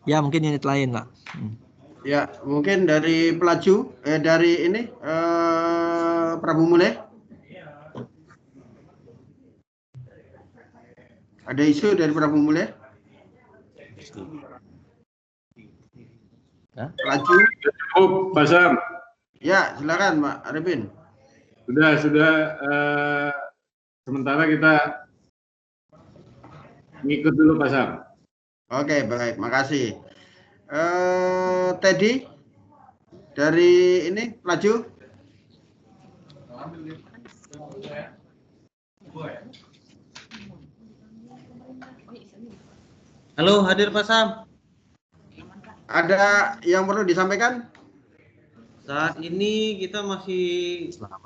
Ya, mungkin unit lain, Pak. Ya, mungkin dari pelaju, dari ini, Prabu Muleh. Ada isu dari Prabu Muleh? Pelaju. Oh, Pak Sam. Ya, silakan Pak Arifin. Sudah. Sementara kita ngikut dulu Pak Sam. Oke, baik, makasih. Teddy dari ini Pelaju. Halo, hadir Pak Sam. Ada yang perlu disampaikan? Saat ini kita masih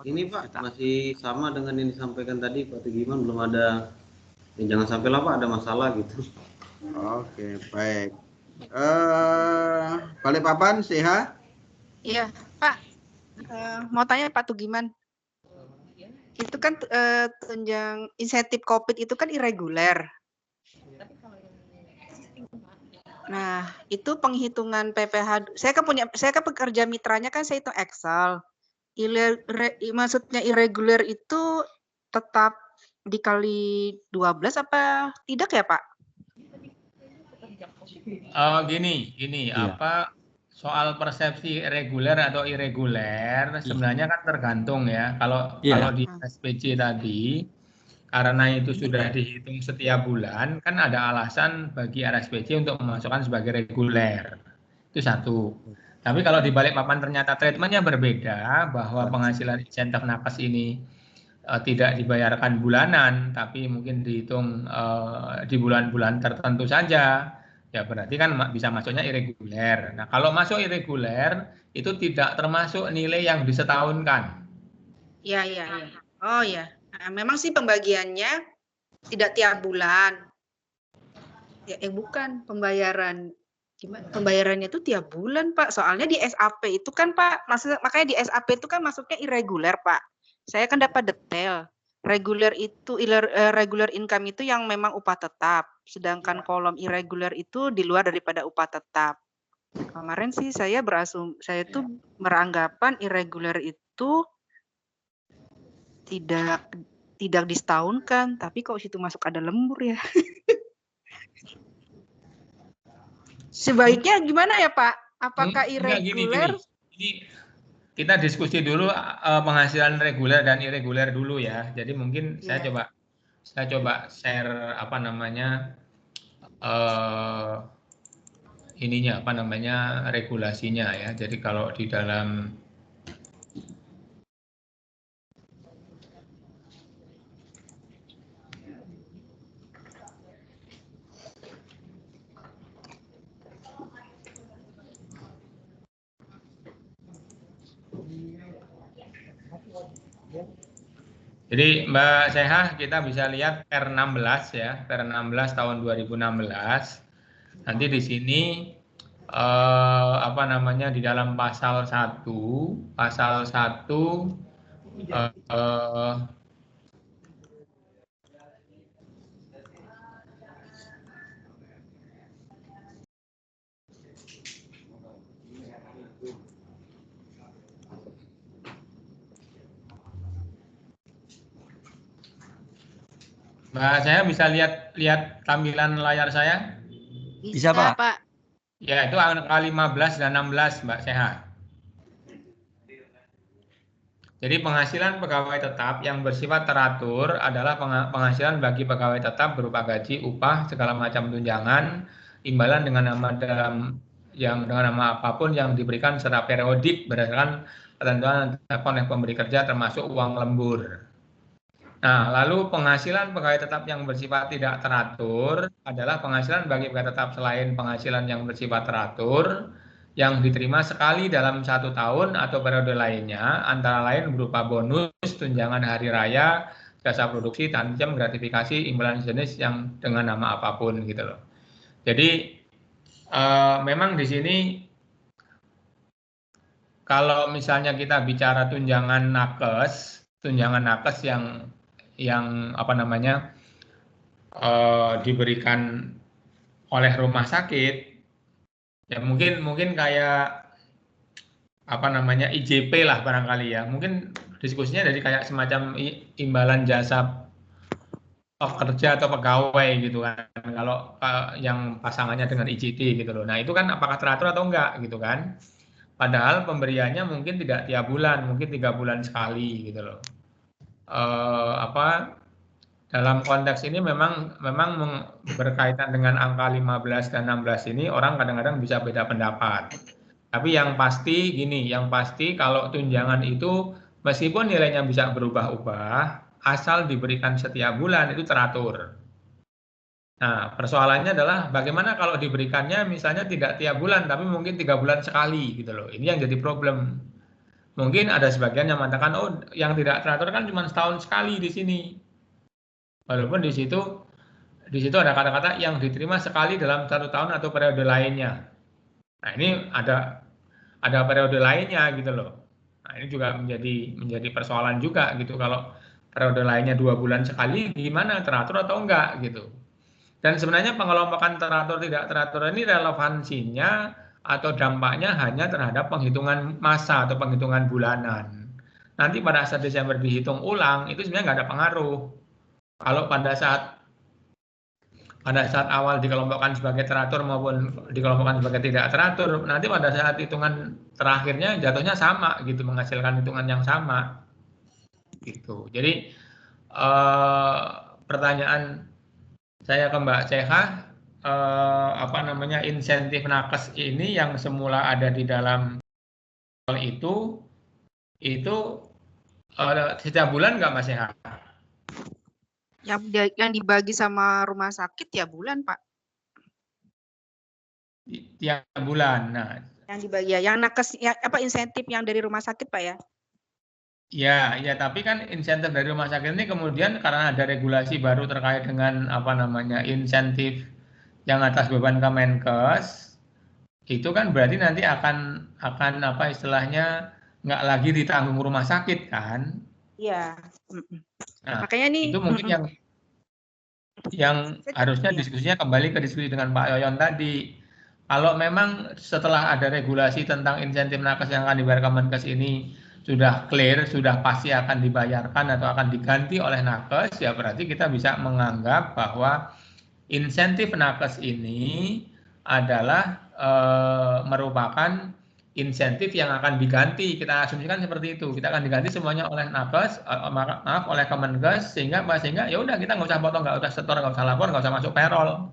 ini Pak, masih sama dengan yang disampaikan tadi Pak Tugiman, belum ada Ya, jangan sampai lah Pak ada masalah gitu. Oke, baik. Balikpapan, CH? Iya, Pak. Mau tanya Pak Tugiman. Itu kan tunjang insentif COVID itu kan irreguler. Nah, itu penghitungan PPh. Saya kan pekerja mitranya kan saya hitung Excel. Maksudnya irreguler itu tetap dikali 12 apa tidak ya, Pak? Gini, Iya. soal persepsi reguler atau irreguler sebenarnya kan tergantung ya. Kalau di SPJ tadi, karena itu sudah dihitung setiap bulan, kan ada alasan bagi RSPJ untuk memasukkan sebagai reguler. Itu satu. Tapi kalau di Balikpapan ternyata treatmentnya berbeda, bahwa penghasilan insentif nakes ini tidak dibayarkan bulanan, tapi mungkin dihitung di bulan-bulan tertentu saja, ya berarti kan bisa masuknya irreguler. Nah, kalau masuk irreguler, itu tidak termasuk nilai yang disetahunkan. Iya. Oh ya, memang sih pembagiannya tidak tiap bulan. Ya, bukan pembayaran. Gimana? Pembayarannya itu tiap bulan, Pak. Soalnya di SAP itu kan, Pak, makanya di SAP itu kan masuknya irreguler, Pak. Saya kan dapat detail. Reguler income itu yang memang upah tetap, sedangkan kolom irreguler itu di luar daripada upah tetap. Kemarin sih saya tuh beranggapan irreguler itu tidak disetahunkan, tapi kok situ masuk ada lembur ya. Sebaiknya gimana ya Pak? Apakah irreguler? Gini. Kita diskusi dulu penghasilan reguler dan irreguler dulu ya. Jadi mungkin saya coba share regulasinya ya. Jadi kalau di dalam Jadi Mbak Seha, kita bisa lihat Per 16 ya, Per 16 tahun 2016. Nanti di sini di dalam pasal 1 Mbak, saya bisa lihat tampilan layar saya? Bisa, Pak. Ya, itu angka 15 dan 16, Mbak Seha. Jadi penghasilan pegawai tetap yang bersifat teratur adalah penghasilan bagi pegawai tetap berupa gaji, upah, segala macam tunjangan, imbalan dengan nama apapun yang diberikan secara periodik berdasarkan ketentuan oleh pemberi kerja termasuk uang lembur. Nah, lalu penghasilan pegawai tetap yang bersifat tidak teratur adalah penghasilan bagi pegawai tetap selain penghasilan yang bersifat teratur yang diterima sekali dalam 1 tahun atau periode lainnya, antara lain berupa bonus, tunjangan hari raya, jasa produksi, tantiem, gratifikasi, imbalan jenis yang dengan nama apapun gitu loh. Jadi memang di sini kalau misalnya kita bicara tunjangan nakes yang diberikan oleh rumah sakit, ya mungkin kayak IJP lah barangkali ya, mungkin diskusinya dari kayak semacam imbalan jasa pekerja atau pegawai gitu kan, kalau yang pasangannya dengan IJT gitu loh. Nah itu kan apakah teratur atau enggak gitu kan, padahal pemberiannya mungkin tidak tiap bulan, mungkin 3 bulan sekali gitu loh. Dalam konteks ini memang berkaitan dengan angka 15 dan 16 ini orang kadang-kadang bisa beda pendapat. Tapi yang pasti kalau tunjangan itu meskipun nilainya bisa berubah-ubah, asal diberikan setiap bulan itu teratur. Nah, persoalannya adalah bagaimana kalau diberikannya misalnya tidak tiap bulan tapi mungkin 3 bulan sekali gitu loh. Ini yang jadi problem. Mungkin ada sebagian yang mengatakan, oh yang tidak teratur kan cuma setahun sekali di sini. Walaupun di situ di situ ada kata-kata yang diterima sekali dalam 1 tahun atau periode lainnya. Nah, ini ada periode lainnya gitu loh. Nah, ini juga menjadi persoalan juga gitu. Kalau periode lainnya 2 bulan sekali, gimana, teratur atau enggak gitu. Dan sebenarnya pengelompokan teratur tidak teratur ini relevansinya atau dampaknya hanya terhadap penghitungan masa atau penghitungan bulanan. Nanti pada saat Desember dihitung ulang, itu sebenarnya nggak ada pengaruh. Kalau pada saat awal dikelompokkan sebagai teratur maupun dikelompokkan sebagai tidak teratur, nanti pada saat hitungan terakhirnya jatuhnya sama gitu, menghasilkan hitungan yang sama gitu. Jadi pertanyaan saya ke Mbak Ceha, insentif nakes ini yang semula ada di dalam itu setiap bulan nggak Mas Ceha? Yang dibagi sama rumah sakit ya bulan, Pak. Tiap bulan. Nah, yang dibagi ya, yang nakes ya, insentif yang dari rumah sakit, Pak ya? Ya, tapi kan insentif dari rumah sakit ini kemudian karena ada regulasi baru terkait dengan insentif yang atas beban Kemenkes, itu kan berarti nanti akan nggak lagi ditanggung rumah sakit kan? Iya. Nah, makanya nih itu mungkin yang harusnya diskusinya kembali ke diskusi dengan Pak Yoyon tadi. Kalau memang setelah ada regulasi tentang insentif nakes yang akan dibayar Kemenkes ini sudah clear, sudah pasti akan dibayarkan atau akan diganti oleh nakes, ya berarti kita bisa menganggap bahwa insentif nakes ini adalah merupakan insentif yang akan diganti. Kita asumsikan seperti itu. Kita akan diganti semuanya oleh nakes, oleh Kemenkes, sehingga ya udah kita nggak usah potong, nggak usah setor, nggak usah lapor, nggak usah masuk payroll.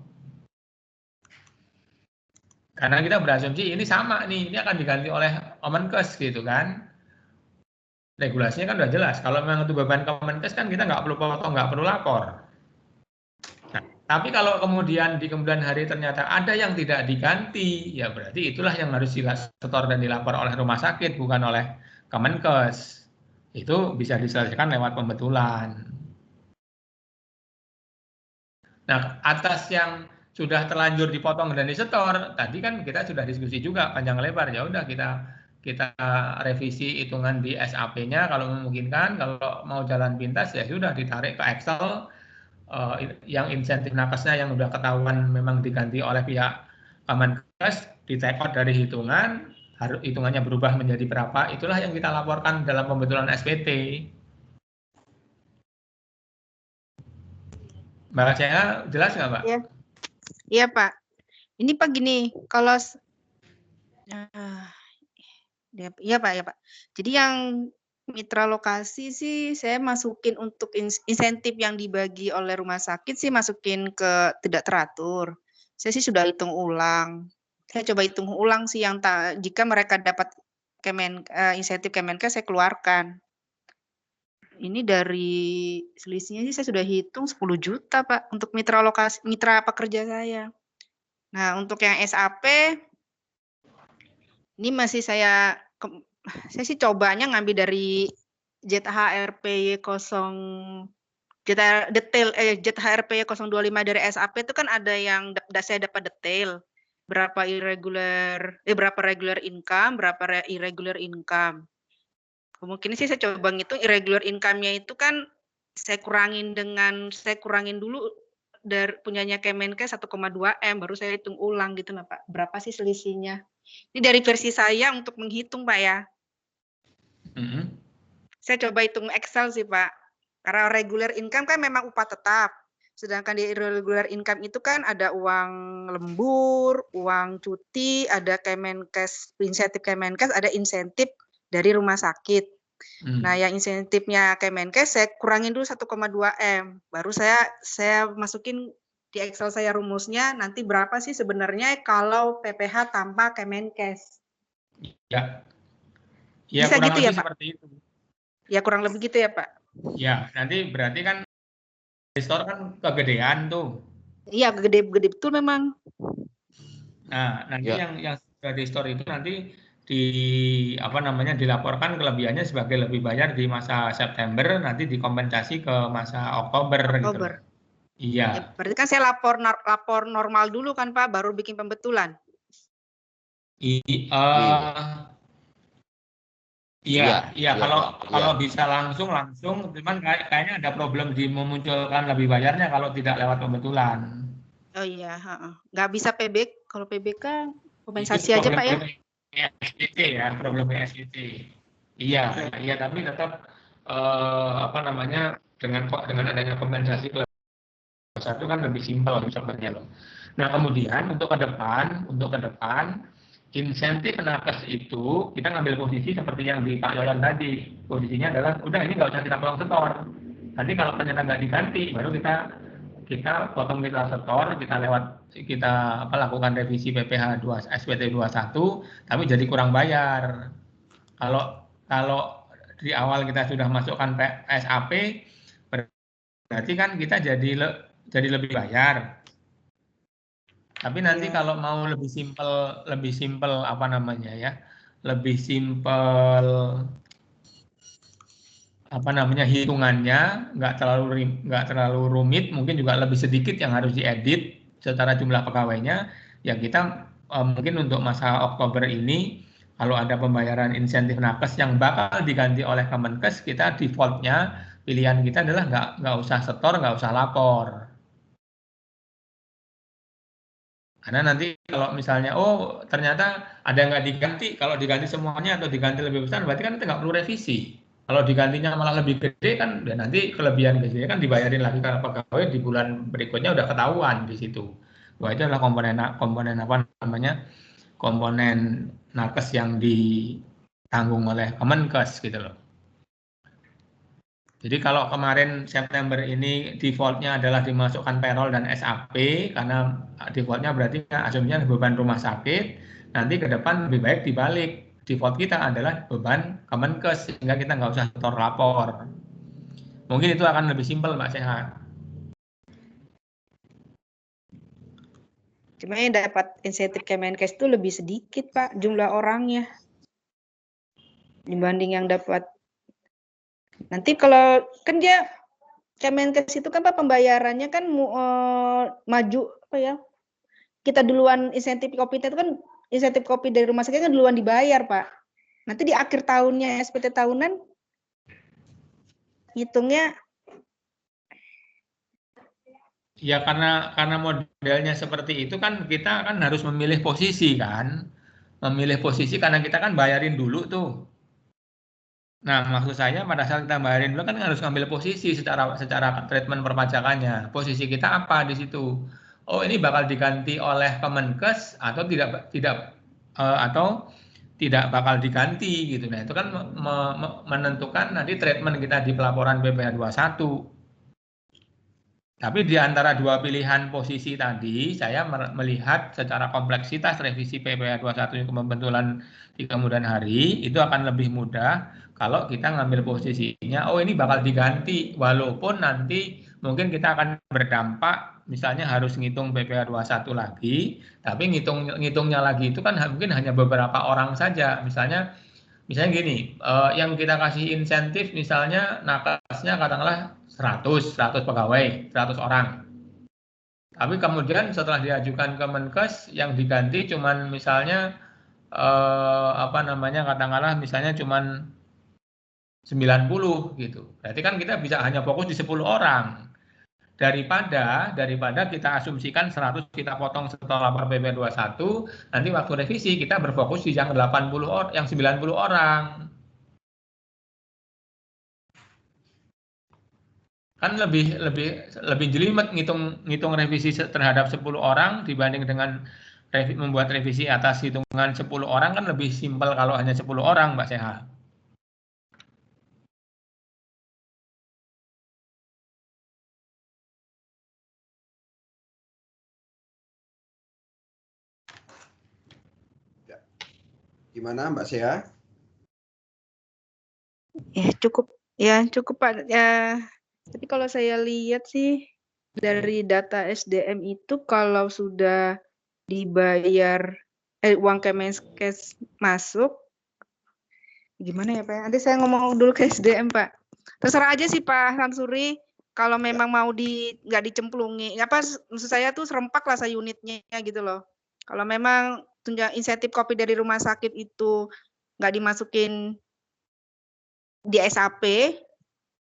Karena kita berasumsi ini sama nih, ini akan diganti oleh Kemenkes gitu kan. Regulasinya kan udah jelas. Kalau memang itu beban Kemenkes kan kita nggak perlu potong, nggak perlu lapor. Nah, tapi kalau kemudian di kemudian hari ternyata ada yang tidak diganti, ya berarti itulah yang harus disetor dan dilapor oleh rumah sakit, bukan oleh Kemenkes. Itu bisa diselesaikan lewat pembetulan. Nah, atas yang sudah terlanjur dipotong dan disetor, tadi kan kita sudah diskusi juga panjang lebar. Ya udah kita revisi hitungan di SAP-nya kalau memungkinkan. Kalau mau jalan pintas ya sudah ditarik ke Excel. Yang insentif nakesnya yang sudah ketahuan memang diganti oleh pihak Kemenkes, di-take-out dari hitungan, hitungannya berubah menjadi berapa, itulah yang kita laporkan dalam pembetulan SPT. Mbak Ceha, jelas nggak, Mbak? Iya, Pak. Ini Pak gini, kalau iya Pak. Jadi yang mitra lokasi sih saya masukin untuk insentif yang dibagi oleh rumah sakit sih masukin ke tidak teratur. Saya sih sudah hitung ulang. Saya coba hitung ulang sih yang jika mereka dapat insentif Kemenkes saya keluarkan. Ini dari selisihnya sih saya sudah hitung 10 juta Pak untuk mitra lokasi, mitra pekerja saya. Nah, untuk yang SAP ini masih saya sih cobanya ngambil dari ZHRPY 0 ZHRPY 025 dari SAP itu kan ada yang saya dapat detail berapa regular income, berapa irregular income. Kemungkinan sih saya coba ngitung irregular income-nya itu kan saya kurangin dulu dari punyanya Kemenkes 1,2 M, baru saya hitung ulang gitu lah Pak. Berapa sih selisihnya? Ini dari versi saya untuk menghitung Pak ya. Saya coba hitung Excel sih Pak. Karena regular income kan memang upah tetap. Sedangkan di irregular income itu kan ada uang lembur, uang cuti, ada Kemenkes, insentif Kemenkes, ada insentif dari rumah sakit. Nah, yang insentifnya Kemenkes saya kurangin dulu 1,2 M. Baru saya masukin di Excel saya rumusnya nanti berapa sih sebenarnya kalau PPH tanpa Kemenkes. Ya. Bisa kurang gitu lebih ya, Pak? Seperti itu. Ya, kurang lebih gitu ya, Pak. Ya, nanti berarti kan store kan kegedean tuh. Iya, gede betul memang. Nah, nanti yang sudah di store itu nanti dilaporkan kelebihannya sebagai lebih bayar di masa September, nanti dikompensasi ke masa Oktober. Gitu. Iya. Berarti kan saya lapor normal dulu kan Pak, baru bikin pembetulan. Iya. Kalau bisa langsung, cuman kayaknya ada problem di memunculkan lebih bayarnya kalau tidak lewat pembetulan. Oh iya, nggak bisa PBK, kalau PBK kompensasi aja Pak ya? SPT ya, problem SPT. Iya, tapi tetap dengan adanya kompensasi kelas 1 kan lebih simpel sebenarnya loh. Nah kemudian untuk ke depan insentif nakes itu kita ngambil posisi seperti yang di Pak Yoyan tadi. Posisinya adalah udah ini nggak usah kita potong setor. Nanti kalau ternyata nggak diganti baru kita potong kita setor, kita lakukan revisi PPh 2 SPT 21 tapi jadi kurang bayar. Kalau di awal kita sudah masukkan SAP berarti kan kita jadi lebih bayar. Tapi nanti kalau mau lebih simpel apa namanya ya, lebih simpel apa namanya hitungannya, nggak terlalu rumit, mungkin juga lebih sedikit yang harus diedit secara jumlah pegawainya. Ya kita mungkin untuk masa Oktober ini kalau ada pembayaran insentif nakes yang bakal diganti oleh Kemenkes, kita defaultnya pilihan kita adalah nggak usah setor, nggak usah lapor. Karena nanti kalau misalnya, oh ternyata ada nggak diganti, kalau diganti semuanya atau diganti lebih besar, berarti kan nggak perlu revisi. Kalau digantinya malah lebih gede kan, dan nanti kelebihan gede kan dibayarin lagi karena pegawai di bulan berikutnya udah ketahuan di situ. Wah itu adalah komponen apa namanya, komponen nakes yang ditanggung oleh Kemenkes gitu loh. Jadi kalau kemarin September ini defaultnya adalah dimasukkan payroll dan SAP, karena defaultnya berarti asumsinya beban rumah sakit, nanti ke depan lebih baik dibalik. Default kita adalah beban Kemenkes, sehingga kita nggak usah setor lapor. Mungkin itu akan lebih simpel, Mbak Sehat. Cuma yang dapat insentif Kemenkes itu lebih sedikit Pak, jumlah orangnya. Dibanding yang dapat. Nanti kalau kan dia Kemenkes itu kan Pak pembayarannya kan maju apa ya? Kita duluan insentif kopi itu kan insentif kopi dari rumah sakit kan duluan dibayar Pak. Nanti di akhir tahunnya SPT tahunan hitungnya. Ya karena modelnya seperti itu kan kita kan harus memilih posisi kan. Memilih posisi karena kita kan bayarin dulu tuh. Nah, maksud saya pada saat kita bayarin dulu kan harus ngambil posisi secara treatment perpajakannya. Posisi kita apa di situ? Oh, ini bakal diganti oleh Kemenkes atau tidak bakal diganti gitu. Nah, itu kan menentukan nanti treatment kita di pelaporan PPh 21. Tapi di antara dua pilihan posisi tadi, saya melihat secara kompleksitas revisi PPh 21 pembentulan di kemudian hari, itu akan lebih mudah kalau kita ngambil posisinya, oh ini bakal diganti, walaupun nanti mungkin kita akan berdampak, misalnya harus ngitung PPh 21 lagi, tapi ngitungnya lagi itu kan mungkin hanya beberapa orang saja, misalnya gini, yang kita kasih insentif misalnya nakesnya katakanlah 100 pegawai, 100 orang. Tapi kemudian setelah diajukan ke Kemenkes yang diganti cuman misalnya katakanlah misalnya cuman 90 gitu. Berarti kan kita bisa hanya fokus di 10 orang. Daripada kita asumsikan 100 kita potong setelah lapor PPh 21, nanti waktu revisi kita berfokus di yang 90 orang, yang 90 orang. Kan lebih jelimet ngitung revisi terhadap 10 orang dibanding dengan membuat revisi atas hitungan 10 orang kan lebih simpel kalau hanya 10 orang, Mbak Seha. Gimana Mbak Seha? Ya cukup Pak. Ya. Tapi kalau saya lihat sih dari data SDM itu kalau sudah dibayar uang Kemenkes masuk, gimana ya Pak? Nanti saya ngomong dulu ke SDM Pak. Terserah aja sih Pak Samsuri. kalau memang mau nggak dicemplungi, apa maksud saya tuh serempak lah unitnya gitu loh. Kalau memang insentif kopi dari rumah sakit itu nggak dimasukin di SAP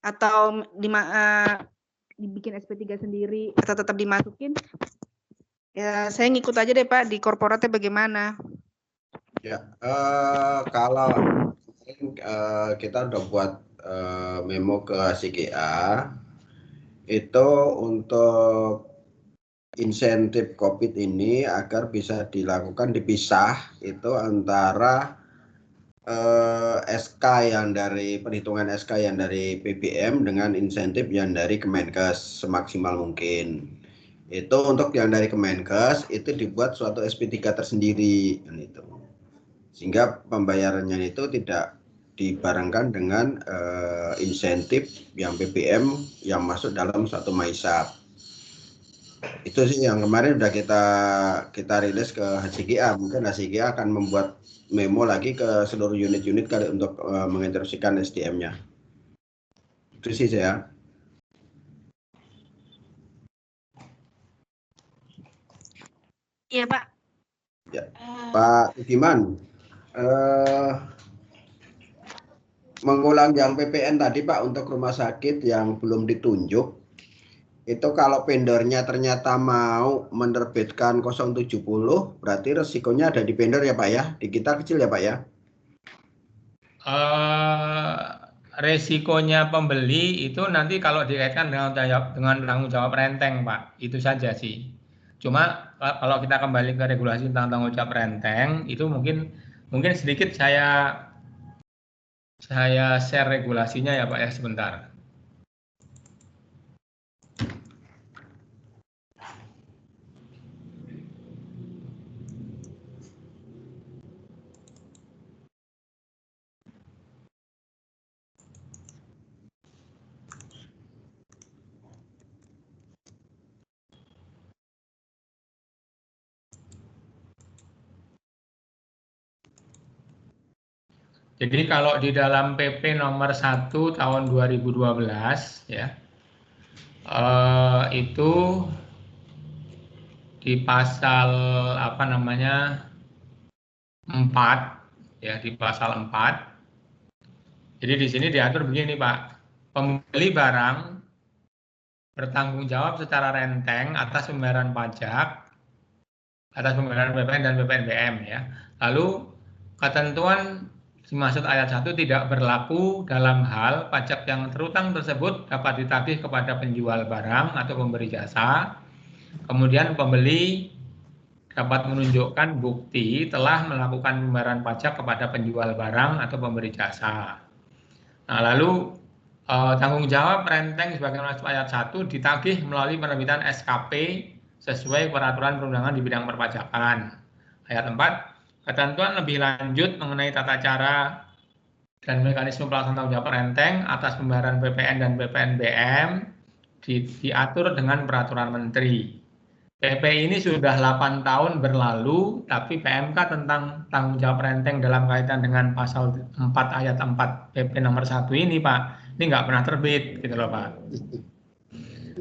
atau dibikin SP3 sendiri atau tetap dimasukin, ya saya ngikut aja deh Pak di korporatnya bagaimana. Ya, kalau kita udah buat memo ke CGA itu untuk insentif COVID ini agar bisa dilakukan dipisah itu antara SK yang dari perhitungan SK yang dari BBM dengan insentif yang dari Kemenkes semaksimal mungkin. Itu untuk yang dari Kemenkes itu dibuat suatu SP3 tersendiri kan itu. Sehingga pembayarannya itu tidak dibarengkan dengan insentif yang BBM yang masuk dalam suatu MySap. Itu sih yang kemarin udah kita rilis ke HCGA. Mungkin HCGA akan membuat memo lagi ke seluruh unit-unit kali untuk menginstruksikan SDM-nya. Itu sih saya. Iya Pak. Ya. Pak Tugiman, mengulang yang PPN tadi Pak untuk rumah sakit yang belum ditunjuk. Itu kalau vendornya ternyata mau menerbitkan 070, berarti resikonya ada di vendor ya Pak ya? Di kita kecil ya Pak ya? Resikonya pembeli itu nanti kalau dikaitkan dengan tanggung jawab renteng Pak, itu saja sih. Cuma kalau kita kembali ke regulasi tentang tanggung jawab renteng, itu mungkin sedikit saya share regulasinya ya Pak ya, sebentar. Jadi kalau di dalam PP nomor 1 tahun 2012 ya, itu di pasal 4 ya, di pasal 4. Jadi di sini diatur begini Pak, pembeli barang bertanggung jawab secara renteng atas pembayaran pajak, atas pembayaran PPN dan PPNBM ya. Lalu ketentuan dimaksud ayat 1 tidak berlaku dalam hal pajak yang terutang tersebut dapat ditagih kepada penjual barang atau pemberi jasa. Kemudian pembeli dapat menunjukkan bukti telah melakukan pembayaran pajak kepada penjual barang atau pemberi jasa. Nah, lalu tanggung jawab renteng sebagaimana ayat 1 ditagih melalui penerbitan SKP sesuai peraturan perundangan di bidang perpajakan. Ayat 4, ketentuan lebih lanjut mengenai tata cara dan mekanisme pelaksanaan tanggung jawab renteng atas pembayaran PPN dan PPNBM diatur dengan peraturan menteri. PP ini sudah 8 tahun berlalu, tapi PMK tentang tanggung jawab renteng dalam kaitan dengan pasal 4 ayat 4 PP nomor 1 ini Pak, ini nggak pernah terbit gitu loh Pak.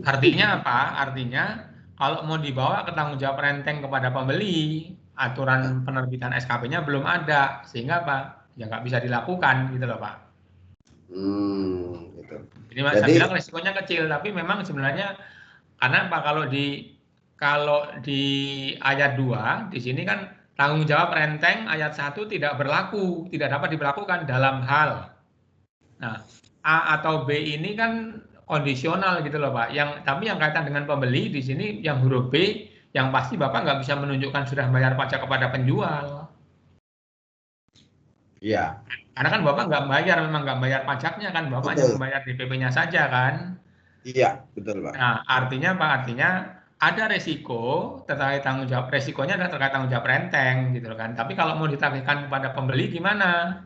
Artinya apa? Artinya kalau mau dibawa ke tanggung jawab renteng kepada pembeli, aturan penerbitan SKP-nya belum ada, sehingga Pak, ya nggak bisa dilakukan gitu loh Pak. Gitu. Jadi Mas, saya bilang resikonya kecil, tapi memang sebenarnya karena Pak kalau di ayat 2 di sini kan tanggung jawab renteng ayat 1 tidak berlaku, tidak dapat diberlakukan dalam hal. Nah, A atau B ini kan kondisional gitu loh Pak. Tapi yang kaitan dengan pembeli di sini yang huruf B, yang pasti Bapak nggak bisa menunjukkan sudah bayar pajak kepada penjual. Iya. Karena kan Bapak memang nggak bayar pajaknya kan, Bapak hanya membayar DPP-nya saja kan. Iya, betul Pak. Nah, artinya ada resiko terkait tanggung jawab, resikonya adalah terkait tanggung jawab renteng gitu kan. Tapi kalau mau ditagihkan kepada pembeli gimana?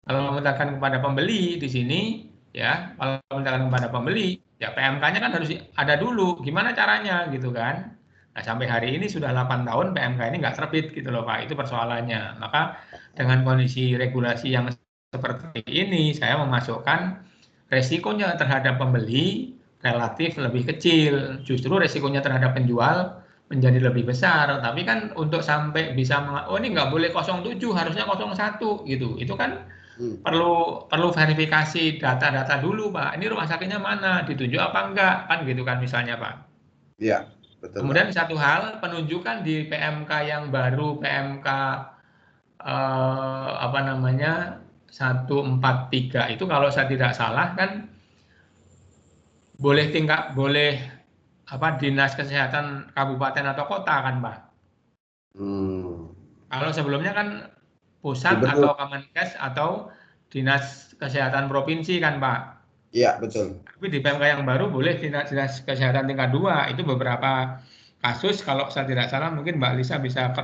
Kalau mau ditagihkan kepada pembeli di sini ya, kalau ditagihkan kepada pembeli ya PMK-nya kan harus ada dulu. Gimana caranya gitu kan? Nah, sampai hari ini sudah 8 tahun PMK ini nggak terbit gitu loh Pak. Itu persoalannya. Maka dengan kondisi regulasi yang seperti ini saya memasukkan resikonya terhadap pembeli relatif lebih kecil. Justru resikonya terhadap penjual menjadi lebih besar. Tapi kan untuk sampai bisa, oh ini nggak boleh 07, harusnya 01 gitu. Itu kan perlu verifikasi data-data dulu, Pak. Ini rumah sakitnya mana, ditunjuk apa enggak, kan gitu kan misalnya, Pak. Iya, betul. Kemudian Pak, satu hal, penunjukan di PMK yang baru, PMK apa namanya 143 itu kalau saya tidak salah kan boleh dinas kesehatan kabupaten atau kota kan, Pak. Kalau sebelumnya kan pusat atau Kemenkes atau dinas kesehatan provinsi kan, Pak. Iya, betul. Tapi di PMK yang baru boleh dinas kesehatan tingkat 2. Itu beberapa kasus, kalau saya tidak salah mungkin Mbak Lisa bisa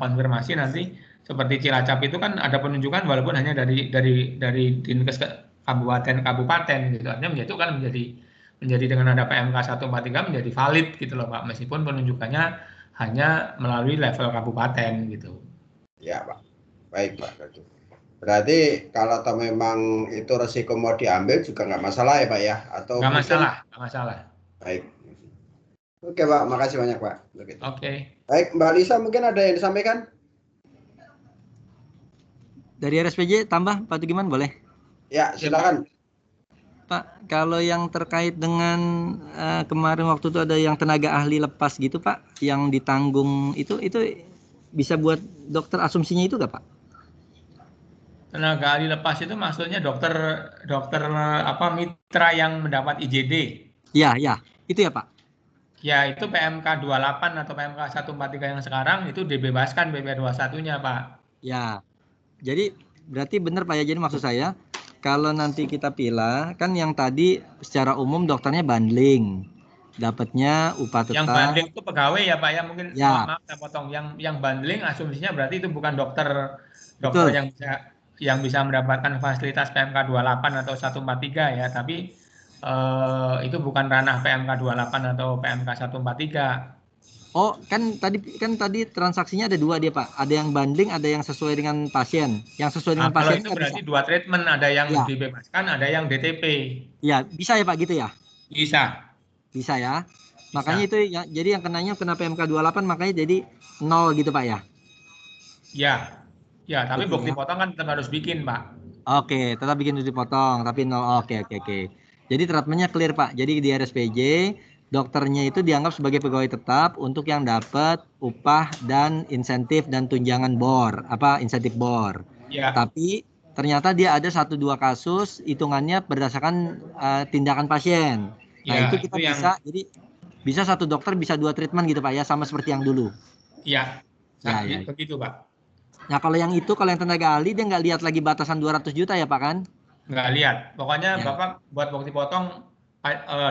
konfirmasi nanti. Seperti Cilacap itu kan ada penunjukan walaupun hanya dari dinkes kabupaten gitu. Artinya menjadi dengan ada PMK 143 menjadi valid gitu loh, Pak, meskipun penunjukannya hanya melalui level kabupaten gitu. Ya, Pak. Baik, Pak. Berarti kalau memang itu resiko mau diambil juga nggak masalah ya, Pak ya? Atau nggak masalah. Baik. Oke, Pak. Makasih banyak, Pak. Oke. Baik, Mbak Lisa mungkin ada yang disampaikan? Dari RSPJ tambah Pak Tugiman boleh? Ya, silakan. Pak, kalau yang terkait dengan kemarin waktu itu ada yang tenaga ahli lepas gitu, Pak, yang ditanggung itu bisa buat dokter asumsinya itu nggak, Pak? Tenaga ahli lepas itu maksudnya dokter mitra yang mendapat IJD. Iya, itu ya, Pak. Ya, itu PMK 28 atau PMK 143 yang sekarang itu dibebaskan PP 21-nya, Pak. Ya. Jadi berarti benar, Pak ya. Jadi maksud saya kalau nanti kita pilih kan yang tadi secara umum dokternya bundling. Dapatnya upah tetap. Yang bundling itu pegawai ya, Pak ya, mungkin ya. Maaf saya potong. Yang bundling asumsinya berarti itu bukan dokter Betul. yang bisa mendapatkan fasilitas PMK 28 atau 143 ya, tapi itu bukan ranah PMK 28 atau PMK 143. Oh, kan tadi transaksinya ada dua dia, Pak. Ada yang bundling, ada yang sesuai dengan pasien. Yang sesuai dengan pasien itu berarti bisa. Dua treatment, ada yang dibebaskan, ada yang DTP. Iya, bisa ya, Pak, gitu ya? Bisa ya. Makanya itu ya, jadi yang kena PMK 28 makanya jadi 0 gitu, Pak ya. Ya, tapi bukti potong kan tetap harus bikin, Pak. Oke, tetap bikin bukti potong, tapi 0. Oke. Jadi treatmentnya clear, Pak. Jadi di RSPJ dokternya itu dianggap sebagai pegawai tetap untuk yang dapat upah dan insentif dan tunjangan BOR, insentif BOR. Ya. Tapi ternyata dia ada 1-2 kasus hitungannya berdasarkan tindakan pasien. Nah, itu kita bisa, jadi bisa satu dokter bisa 2 treatment gitu, Pak ya, sama seperti yang dulu. Iya. Begitu, Pak. Nah, kalau yang tenaga ahli dia nggak lihat lagi batasan 200 juta ya, Pak kan? Nggak lihat. Pokoknya Bapak buat bukti potong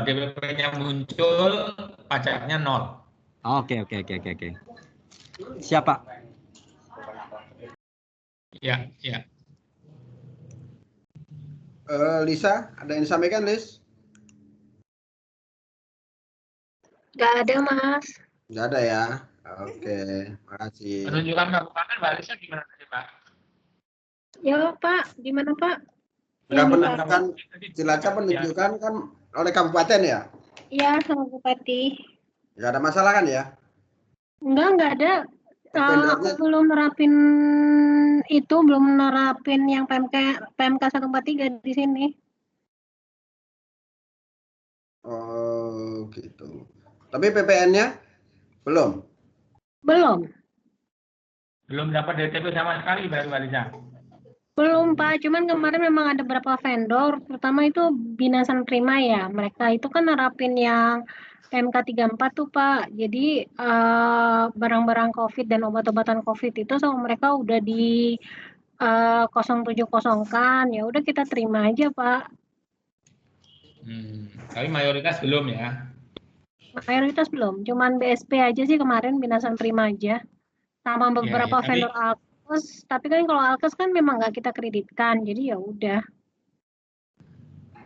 DPP-nya muncul, pajaknya 0. Oke. Siapa? Ya. Lisa, ada yang disampaikan, Lis? Nggak ada, Mas. Nggak ada ya? Oke, makasih. Penunjukan kabupaten Mbak Lisa gimana tadi, Pak? Ya, Pak. Gimana, Pak? Penunjukan Cilacap penunjukan kan oleh kabupaten ya? Iya, sama Bupati. Nggak ada masalah kan ya? Nggak ada. Aku belum nerapin yang PMK 143 di sini. Oh, gitu. Tapi PPN-nya belum? Belum dapat DTP sama sekali, Mbak Lisa? Belum, Pak. Cuman kemarin memang ada beberapa vendor, terutama itu Binasan Prima ya. Mereka itu kan nerapin yang PMK 34 tuh, Pak. Jadi barang-barang COVID dan obat-obatan COVID itu sama mereka udah di 070-kan. Ya udah kita terima aja, Pak. Tapi mayoritas belum ya? Mayoritas belum. Cuman BSP aja sih kemarin, Binasan Prima aja. Sama beberapa vendor Alkes. Tapi kan kalau Alkes kan memang nggak kita kreditkan. Jadi ya udah.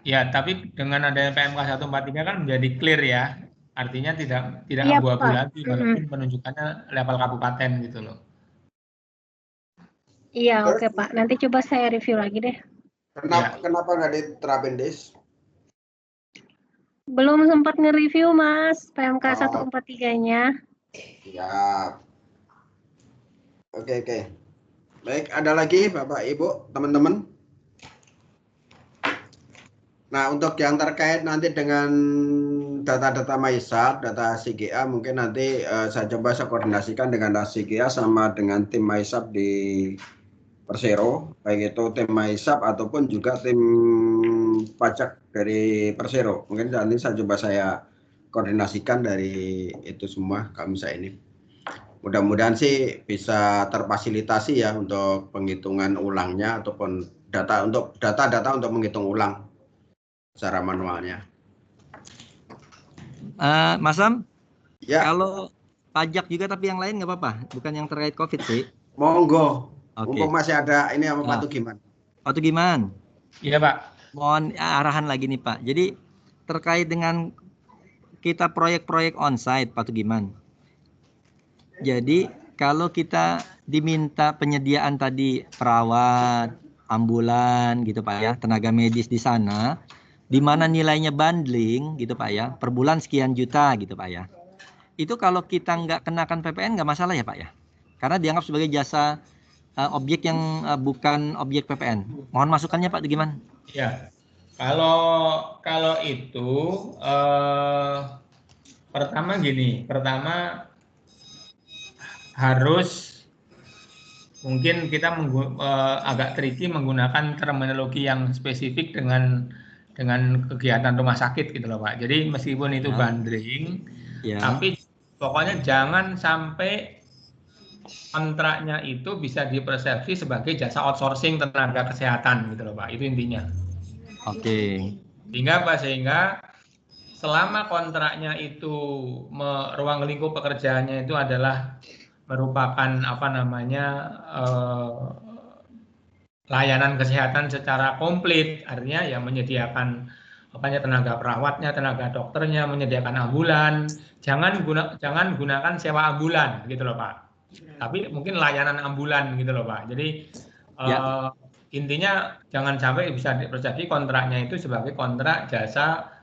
Ya, tapi dengan adanya PMK 143 kan menjadi clear ya. Artinya tidak Iya, abu-abu Pak. lagi walaupun penunjukannya level kabupaten gitu loh. Iya, oke, Pak. Nanti coba saya review lagi deh. Kenapa nggak diterapin, Dis? Belum sempat nge-review, Mas, PMK 143-nya. Ya. Oke. Baik, ada lagi Bapak Ibu, teman-teman? Nah, untuk yang terkait nanti dengan data-data MySAP, data CGA, mungkin nanti saya koordinasikan dengan CGA sama dengan tim MySAP di Persero, baik itu tim MySAP ataupun juga tim pajak dari Persero. Mungkin nanti saya koordinasikan dari itu semua KAMSA ini. Mudah-mudahan sih bisa terfasilitasi ya untuk penghitungan ulangnya ataupun data untuk menghitung ulang secara manualnya. Mas Sam, ya. Kalau pajak juga tapi yang lain nggak apa-apa, bukan yang terkait COVID sih. Monggo. Mumpung masih ada ini sama Pak Tugiman. Pak Tugiman. Iya Pak. Mohon arahan lagi nih Pak. Jadi terkait dengan kita proyek-proyek onsite Pak Tugiman. Jadi kalau kita diminta penyediaan tadi perawat, ambulan gitu Pak ya, tenaga medis di sana, di mana nilainya bundling gitu Pak ya, per bulan sekian juta gitu Pak ya. Itu kalau kita nggak kenakan PPN nggak masalah ya Pak ya? Karena dianggap sebagai jasa objek yang bukan objek PPN. Mohon masukannya Pak, gimana? Ya, kalau itu pertama harus mungkin kita agak tricky menggunakan terminologi yang spesifik dengan kegiatan rumah sakit gitu loh Pak. Jadi meskipun itu bundling, tapi pokoknya jangan sampai kontraknya itu bisa dipersepsi sebagai jasa outsourcing tenaga kesehatan gitu loh Pak. Itu intinya. Oke. Sehingga selama kontraknya itu ruang lingkup pekerjaannya itu adalah merupakan layanan kesehatan secara komplit, artinya ya menyediakan tenaga perawatnya, tenaga dokternya, menyediakan ambulan. Jangan gunakan sewa ambulan gitu loh Pak. Tapi mungkin layanan ambulan gitu loh Pak. Jadi intinya jangan sampai bisa terjadi kontraknya itu sebagai kontrak jasa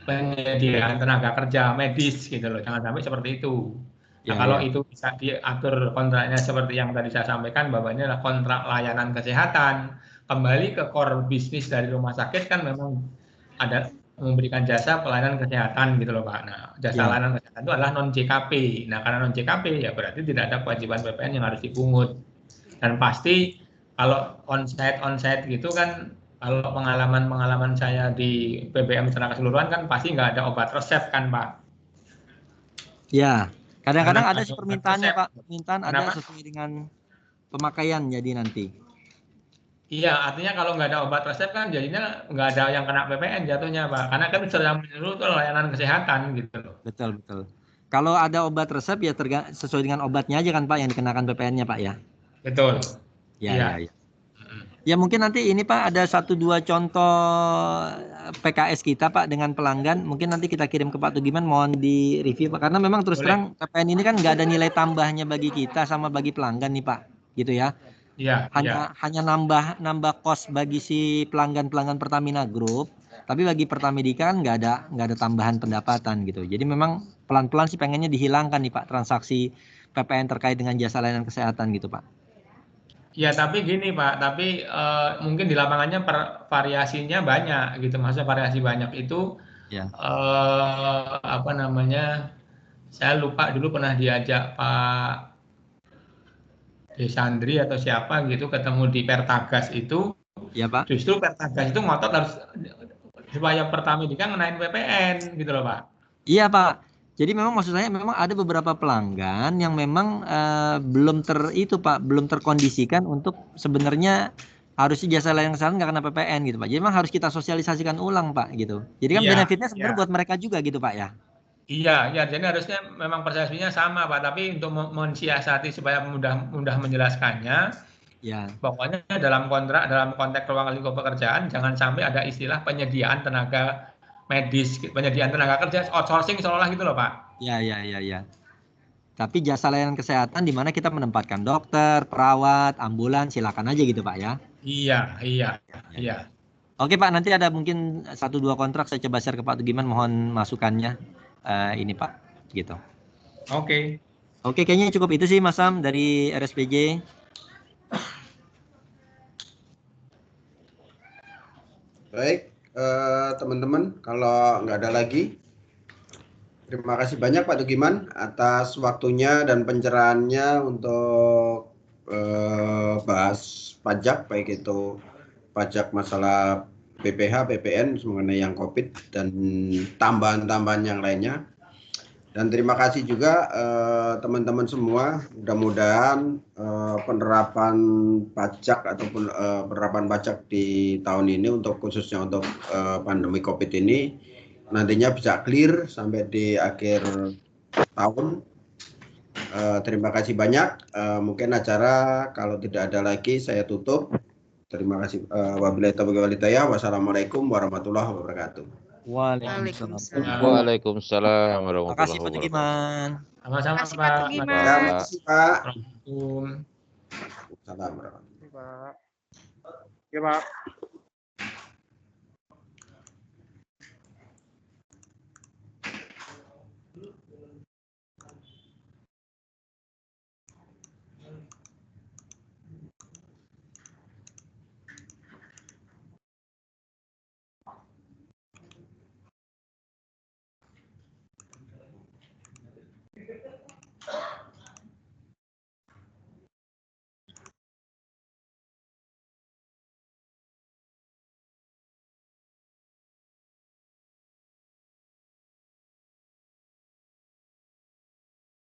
penyediaan tenaga kerja medis gitu loh. Jangan sampai seperti itu. Nah, kalau itu bisa diatur kontraknya seperti yang tadi saya sampaikan bahwa ini adalah kontrak layanan kesehatan, kembali ke core bisnis dari rumah sakit kan memang ada memberikan jasa pelayanan kesehatan gitu loh Pak. Nah, jasa layanan kesehatan itu adalah non JKP. Nah, karena non JKP ya berarti tidak ada kewajiban PPN yang harus dipungut. Dan pasti kalau onsite gitu kan, kalau pengalaman saya di BBM secara keseluruhan kan pasti nggak ada obat resep kan Pak. Ya, kadang-kadang ada permintaannya Pak, permintaan ada sesuai dengan pemakaian jadi nanti. Iya, artinya kalau nggak ada obat resep kan jadinya nggak ada yang kena PPN jatuhnya Pak. Karena kan secara menyeluruh itu layanan kesehatan gitu loh. Betul. Kalau ada obat resep ya sesuai dengan obatnya aja kan Pak yang dikenakan PPN-nya Pak ya. Betul. Ya. Ya mungkin nanti ini Pak ada 1-2 contoh PKS kita Pak dengan pelanggan. Mungkin nanti kita kirim ke Pak Tugiman, mohon di review Pak. Karena memang terus terang PPN ini kan nggak ada nilai tambahnya bagi kita sama bagi pelanggan nih Pak, gitu ya. Iya. Hanya nambah kos bagi si pelanggan Pertamina Group, tapi bagi Pertamedika kan nggak ada tambahan pendapatan gitu. Jadi memang pelan-pelan sih pengennya dihilangkan nih Pak transaksi PPN terkait dengan jasa layanan kesehatan gitu Pak. Ya tapi gini Pak, tapi mungkin di lapangannya variasinya banyak gitu, maksudnya variasi banyak itu saya lupa dulu pernah diajak Pak Desandri atau siapa gitu ketemu di Pertagas itu. Ya Pak. Justru Pertagas itu ngotot harus supaya Pertamedika ngenain PPN gitu loh Pak. Iya Pak. Jadi memang maksud saya memang ada beberapa pelanggan yang memang belum terkondisikan untuk sebenarnya harusnya jasa layanan kesehatan nggak kena PPN gitu Pak. Jadi memang harus kita sosialisasikan ulang Pak gitu. Jadi kan benefitnya sebenarnya buat mereka juga gitu Pak ya. Iya, jadi harusnya memang persepsinya sama Pak, tapi untuk mensiasati supaya mudah menjelaskannya, pokoknya dalam konteks ruang lingkup pekerjaan jangan sampai ada istilah penyediaan tenaga medis, penyediaan tenaga kerja outsourcing seolah gitu loh Pak. Iya. Tapi jasa layanan kesehatan di mana kita menempatkan dokter, perawat, ambulan, silakan aja gitu Pak ya. Iya. Oke Pak, nanti ada mungkin 1-2 kontrak saya coba share ke Pak Tugiman, mohon masukannya ini Pak, gitu. Oke. Oke, kayaknya cukup itu sih Mas Sam dari RSPJ. Baik, teman-teman, kalau nggak ada lagi, terima kasih banyak Pak Tugiman atas waktunya dan pencerahannya untuk bahas pajak, baik itu pajak masalah PPH, PPN mengenai yang COVID dan tambahan-tambahan yang lainnya. Dan terima kasih juga teman-teman semua. Mudah-mudahan penerapan pajak ataupun penerapan pajak di tahun ini untuk khususnya untuk pandemi COVID ini nantinya bisa clear sampai di akhir tahun. Terima kasih banyak. Mungkin acara kalau tidak ada lagi saya tutup. Terima kasih. Wabillahi taufiq wal hidayah. Wassalamualaikum warahmatullahi wabarakatuh. Waalaikumsalam. Waalaikumsalam warahmatullahi Makasih Pak wabarakatuh. Tugiman. Sama-sama Makasih Pak Pak. Tugiman. Ya, terima kasih Pak. Assalamualaikum. Assalamualaikum. Pak. Ya Pak.